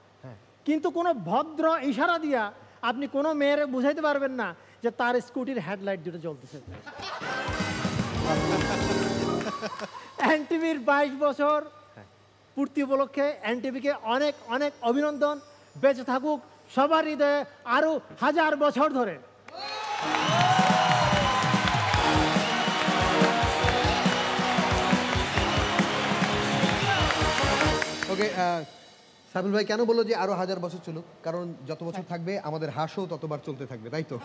কিন্তু কোনো ভদ্র ইশারা দিয়া আপনি কোনো মেয়েরে বুঝাইতে পারবেন না যে তার স্কুটির হেডলাইট দুটো জ্বলতেছে। এনটিভির 22 বছর পূর্তি উপলক্ষে এনটিভিকে অনেক অনেক অভিনন্দন। বেঁচে থাকুক সবার হৃদয়ে আরো 1000 বছর ধরে। ওকে, সাবিল ভাই কেন বললো যে আরো 1000 বছর চলুক? কারণ যত বছর থাকবে আমাদের হাসও ততবার চলতে থাকবে, তাই তো?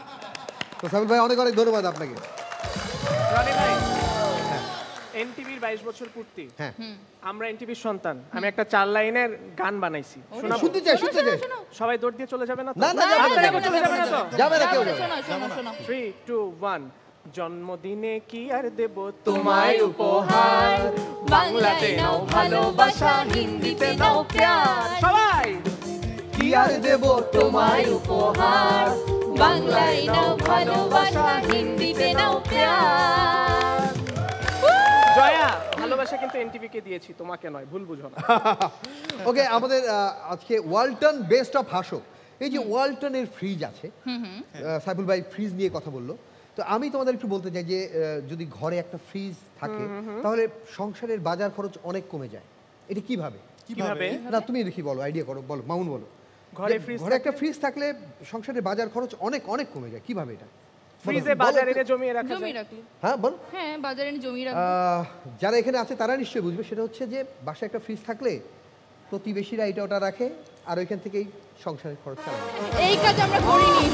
তো সাবিল ভাই অনেক অনেক ধন্যবাদ আপনাকে। এনটিভির 22 বছর পূর্তি, আমরা এনটিভির সন্তান। আমি একটা 4 লাইনের গান বানাইছি, শুনতে চাই, শুনতে চাই। সবাই দৌড় দিয়ে চলে যাবে না তো? না না, চলে যাবে না তো? যাবে না কেউ যাবে। 3 2 1 জন্মদিনে কি আর দেব তোমায় উপহার, বাংলাতে নাও ভালোবাসা, হিন্দিতে নাও প্যার। সবাই কি আর দেব তোমায় উপহার, বাংলায় নাও ভালোবাসা, হিন্দিতে নাও প্যার। জয়া, ভালোবাসা কিন্তু এনটিভিকে দিয়েছি, তোমাকে নয়, ভুল বুঝো না। ওকে, আমাদের আজকে ওয়ালটন বেস্ট অফ হাসো। এই যে ওয়ালটনের ফ্রিজ আছে, সাইফুল ভাই ফ্রিজ নিয়ে কথা বললো, তো আমি তোমাদের একটু বলতে চাই যে যদি ঘরে একটা ফ্রিজ থাকে তাহলে সংসারের বাজার খরচ অনেক কমে যায়। এটা কিভাবে? কিভাবে? না তুমি দেখি বলো, আইডিয়া করো, বলো মামুন বলো। ঘরে একটা ফ্রিজ থাকলে সংসারের বাজার খরচ অনেক অনেক কমে যায়, কিভাবে এটা? ফ্রিজে বাজারে এনে জমিয়ে রাখা যায়। হ্যাঁ বল। হ্যাঁ, বাজারে এনে জমিয়ে রাখা। যারা এখানে আছে তারা নিশ্চয়ই বুঝবে। সেটা হচ্ছে যে বাসায় একটা ফ্রিজ থাকলে প্রতিবেশীরা এটা ওটা রাখে আর ওইখান থেকেই সংসারের খরচ চালায়। এই কাজ আমরা করিনি।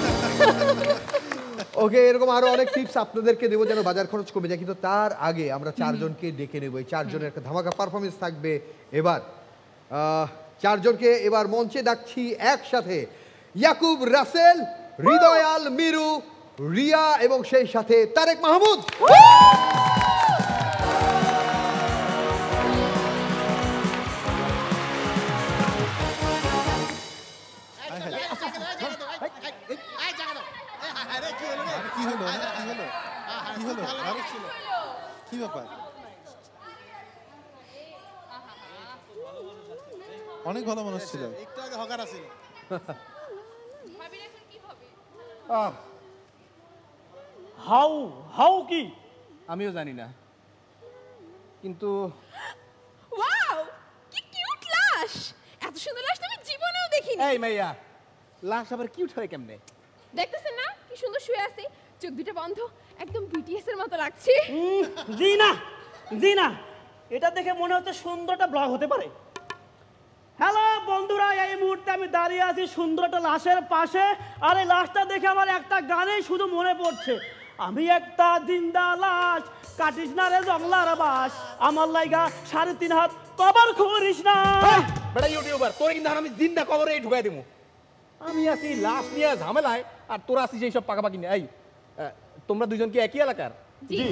ওকে, এরকম আরো অনেক টিপস আপনাদেরকে দেবো যেন বাজার খরচ কমে যায়। কিন্তু তার আগে আমরা 4 জনকে ডেকে নেব। এই 4 জনের একটা ধামাকা পারফরমেন্স থাকবে এবার। 4 জনকে এবার মঞ্চে ডাকছি একসাথে। ইয়াকুব রাসেল, হৃদয়াল মিরু, রিয়া এবং সেই সাথে তারেক মাহমুদ। কি ব্যাপার? অনেক ভালো মানুষ ছিল, একটু আগে হকার ছিল। হাউ হাউ কি আমিও জানি না, কিন্তু ওয়াও কি কিউট লাশ, এত সুন্দর লাশ তো আমি জীবনেও দেখিনি। এই মাইয়া, লাশ আবার কিউট হয় কেমনে? দেখতেছেন না কি সুন্দর শুয়ে আছে, চোখ দুটো বন্ধ, একদম বিটিএস এর মতো লাগছে। জি না জি না, এটা দেখে মনে হচ্ছে সুন্দরটা ব্লগ হতে পারে। হ্যালো বন্ধুরা, এই মুহূর্তে আমি দাঁড়িয়ে আছি সুন্দর একটা লাশের পাশে। আর এই লাশটা দেখে আমার একটা গানেই শুধু মনে পড়ছে, আমি একটা জিন্দা লাশ, কাটিস না রে জংলার বাস, আমার লাইগা 3.5 হাত কবর করিস না। বেটা ইউটিউবার, তোরে কিন্তু আমি জিন্দা কবরে ঢুকাই দেবো। আমি আছি লাশ নিয়ে ঝামেলায়, আর তোরা আছিস এইসব পাকাপাকি নিয়ে। এই তোমরা দুজন কি একই এলাকার? জি।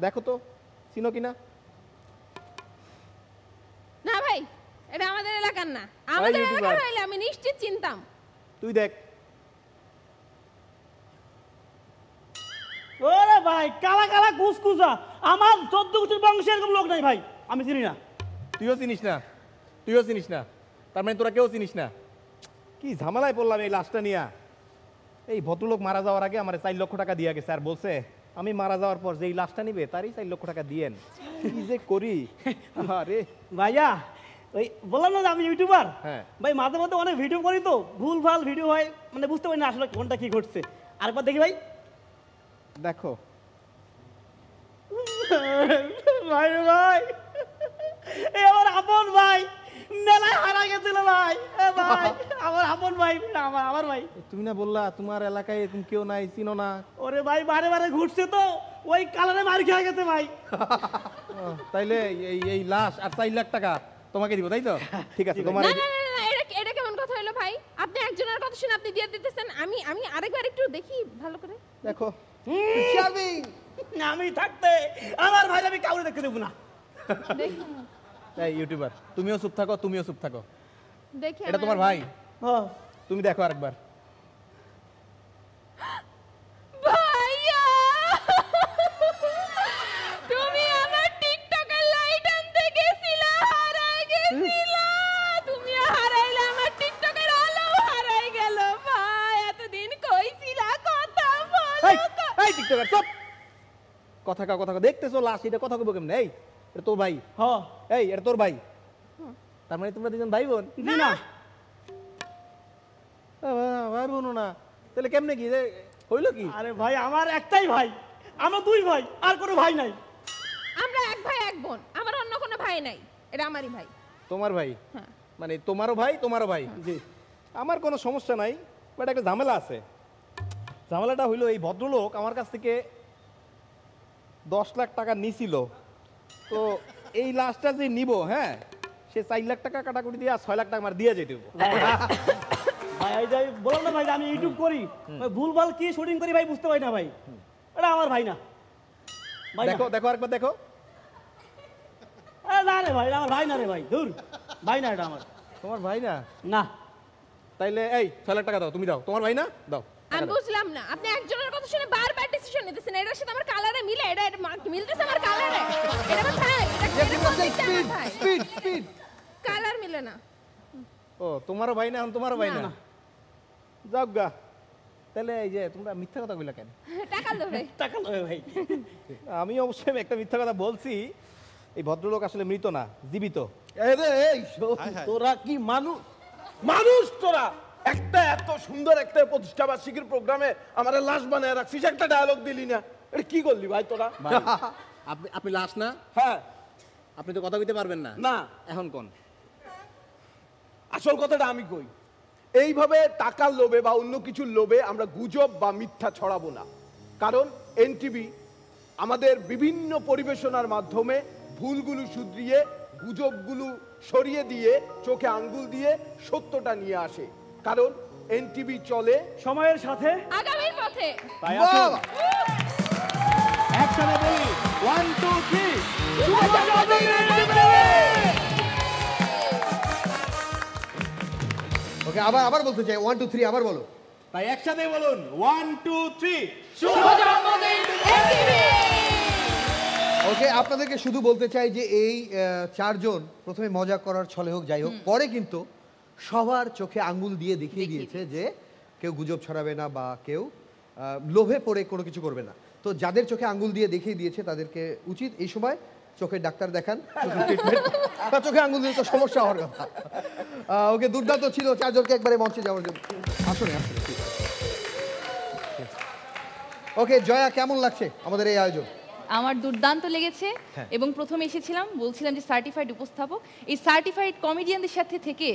দেখো তো চিনো কিনা। না ভাই, এটা আমাদের এলাকার না, আমাদের এলাকার হইলে আমি নিশ্চিত চিনতাম। তুই দেখ। ওরে ভাই, কালা কালা কুসকুসা, আমার 14 গোষ্ঠীর বংশে এরকম লোক নাই ভাই, আমি চিনি না। তুইও চিনিস না? তুইও চিনিস না, তার মানে তোরা কেউ চিনিস না। কি ঝামেলায় পড়লাম এই লাশটা নিয়ে। এই ভদ্রলোক মারা যাওয়ার আগে আমার 4 লক্ষ টাকা দিয়ে গেছে, আর বলছে আমি মারা যাওয়ার পর যেই লাশটা নিবে তারই 4 লক্ষ টাকা দিয়েন। কি যে করি। আরে ভাইয়া, ওই বললাম না যে আমি ইউটিউবার। হ্যাঁ ভাই, মাঝে মধ্যে অনেক ভিডিও করি তো, ভুল ভাল ভিডিও হয়, মানে বুঝতে পারি না আসলে কোনটা কি ঘটছে। আরেকবার দেখি ভাই। দেখো ভাই ভাই, এ আমার আপন ভাই, মেলায় হারা গেছিল ভাই। এ ভাই, আমার আপন ভাই, আমার ভাই। তুমি না বললা তোমার এলাকায় এরকম কেউ নাই, চিনো না? ওরে ভাই, বারে বারে ঘুরছে তো, ওই কালারে মার খেয়ে গেছে ভাই। তাইলে এই লাশ আর 4 লাখ টাকা তোমাকে দিব, তাই তো? ঠিক আছে। তোমার না না না না, এটা কেমন কথা হলো ভাই? আপনি একজনের কথা শুনে আপনি দিয়ে দিতেছেন, আমি আরেকবার একটু দেখি ভালো করে। দেখো আমি থাকতে আমার ভাই আমি কাউরে দেখতে দেবো না। এই ইউটিউবার, তুমিও চুপ থাকো, তুমিও চুপ থাকো। দেখি এটা তোমার ভাই? তুমি দেখো আরেকবার। ভাইয়া, তুমি আমার টিকটকের লাইট আনতে গেছিলা, হারাই গেছিলা। তুমি হারাইলে আমার টিকটকের আলো হারাই গেল। ভাই, এতদিন কইছিলা কথা বলো। এই টিকটকার চুপ। কথা দেখতেছো লাশ, এটা কথা কইবো কেমনে? এই এটা তোর ভাই? হ্যাঁ। এই এটা তোর ভাই? তার মানে তোমরা দুজন ভাই বোন? জি না। ভাই বোন না, তাহলে কেমনে কি হইলো কি? আরে ভাই, আমার একটাই ভাই, আমরা 2 ভাই, আর কোনো ভাই নাই। আমরা এক ভাই এক বোন, আমার অন্য কোনো ভাই নাই, এটা আমারই ভাই। তোমার ভাই? হ্যাঁ। মানে তোমারও ভাই, তোমারও ভাই? জি। আমার কোনো সমস্যা নাই, বাট একটা ঝামেলা আছে। ঝামেলাটা হইলো এই ভদ্রলোক আমার কাছ থেকে 10 লাখ টাকা নিছিল, তো এই লাশটা যে নিব, হ্যাঁ, সে 4 লাখ টাকা কাটাকুটি দিয়ে 6 লাখ টাকা আমার দিয়ে যেতে হবে। ভাই এই যে বললাম না ভাই, আমি ইউটিউব করি, ভুল ভাল কি শুটিং করি ভাই বুঝতে পারি না ভাই। এটা আমার ভাই না। দেখো দেখো আরেকবার দেখো। না রে ভাই, আমার ভাই না রে ভাই, দূর ভাই না, এটা আমার। তোমার ভাই না? না। তাইলে এই 6 লাখ টাকা দাও, তুমি দাও। তোমার ভাই না? দাও। আমি বুঝলাম না, আপনি একজনের কথা শুনে বারবার ডিসিশন নিতেছেন। এটার সাথে আমার কালারে মিলে, এটা মিলতেছে আমার কালারে। এটা আমার ভাই, স্পিড কালার মিলে না। ও তোমারও ভাই না? তোমারও ভাই না? যাও গা। তাহলে এই যে তোমরা মিথ্যা কথা কইলা কেন? টাকা দেবে। টাকা দেবে ভাই। আমি অবশ্যই একটা মিথ্যা কথা বলছি। এই ভদ্রলোক আসলে মৃত না, জীবিত। এই তোরা কি মানুষ? মানুষ তোরা? একটা এত সুন্দর একটা প্রতিষ্ঠাবার্ষিকীর প্রোগ্রামে আমার লাশ বানায় রাখছিস, একটা ডায়লগ দিলি না। এটা কি করলি ভাই তোরা? আপনি লাশ না? হ্যাঁ। আপনি তো কথা কইতে পারবেন না। না। এখন কোন আসল কথাটা আমি কই। এইভাবে টাকার লোভে বা অন্য কিছুর লোভে আমরা গুজব বা মিথ্যা ছড়াবো না, কারণ এনটিভি আমাদের বিভিন্ন পরিবেশনার মাধ্যমে ভুলগুলো শুধরিয়ে, গুজবগুলো সরিয়ে দিয়ে, চোখে আঙ্গুল দিয়ে সত্যটা নিয়ে আসে। কারণ এনটিভি চলে সময়ের সাথে, আগামীর পথে। একসাথে বলি 1 2 3 ওকে, আবার বলতে চাই 1 2 3 আবার বলো। তাই একসাথে বলুন 1 2 3 শুভ জন্মদিন এনটিভি। ওকে, আপনাদেরকে শুধু বলতে চাই যে এই 4 জন প্রথমে মজা করার ছলে হোক যাই হোক, পরে কিন্তু সবার চোখে আঙ্গুল দিয়ে দেখিয়ে দিয়েছে যে কেউ গুজব ছড়াবে না বা কেউ লোভে পড়ে কোনো কিছু করবে না। তো যাদের চোখে আঙ্গুল দিয়ে দেখিয়ে দিয়েছে তাদেরকে উচিত এই সময় চোখের ডাক্তার দেখান, চোখে আঙ্গুল দিয়ে তো সমস্যা হওয়ার কথা। ওকে, দুর্দান্ত ছিল। চারজনকে একবারে মঞ্চে যাওয়ার জন্য আসলে ওকে। জয়া, কেমন লাগছে আমাদের এই আয়োজন? আমার দুর্দান্ত লেগেছে এবং প্রথমে এসেছিলাম বলছিলাম যে সার্টিফাইড উপস্থাপক, এই সার্টিফাইড কমেডিয়ানদের সাথে থেকে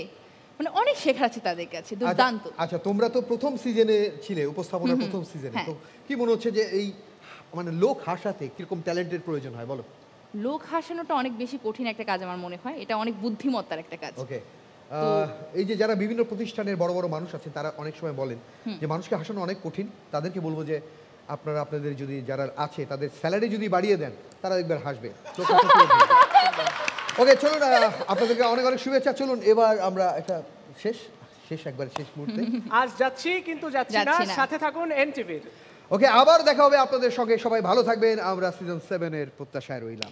মানে অনেক শেখার আছে তাদের কাছে, দুর্দান্ত। আচ্ছা, তোমরা তো প্রথম সিজনে ছিলে, উপস্থাপনার প্রথম সিজনে, তো কি মনে হচ্ছে যে এই মানে লোক হাসাতে কিরকম ট্যালেন্টের প্রয়োজন হয় বলো? লোক হাসানোটা অনেক বেশি কঠিন একটা কাজ আমার মনে হয়, এটা অনেক বুদ্ধিমত্তার একটা কাজ। ওকে, এই যে যারা বিভিন্ন প্রতিষ্ঠানের বড় বড় মানুষ আছে তারা অনেক সময় বলেন যে মানুষকে হাসানো অনেক কঠিন, তাদেরকে বলবো যে আপনারা আপনাদের যদি যারা আছে তাদের স্যালারি যদি বাড়িয়ে দেন তারা একবার হাসবে। ওকে, চলুন, আপনাদেরকে অনেক অনেক শুভেচ্ছা। চলুন এবার আমরা একটা শেষ মুহূর্তে আজ যাচ্ছি কিন্তু যাচ্ছি না, সাথে থাকুন এনটিভির। ওকে, আবার দেখা হবে আপনাদের সঙ্গে। সবাই ভালো থাকবেন। আমরা সিজন 7 এর প্রত্যাশায় রইলাম।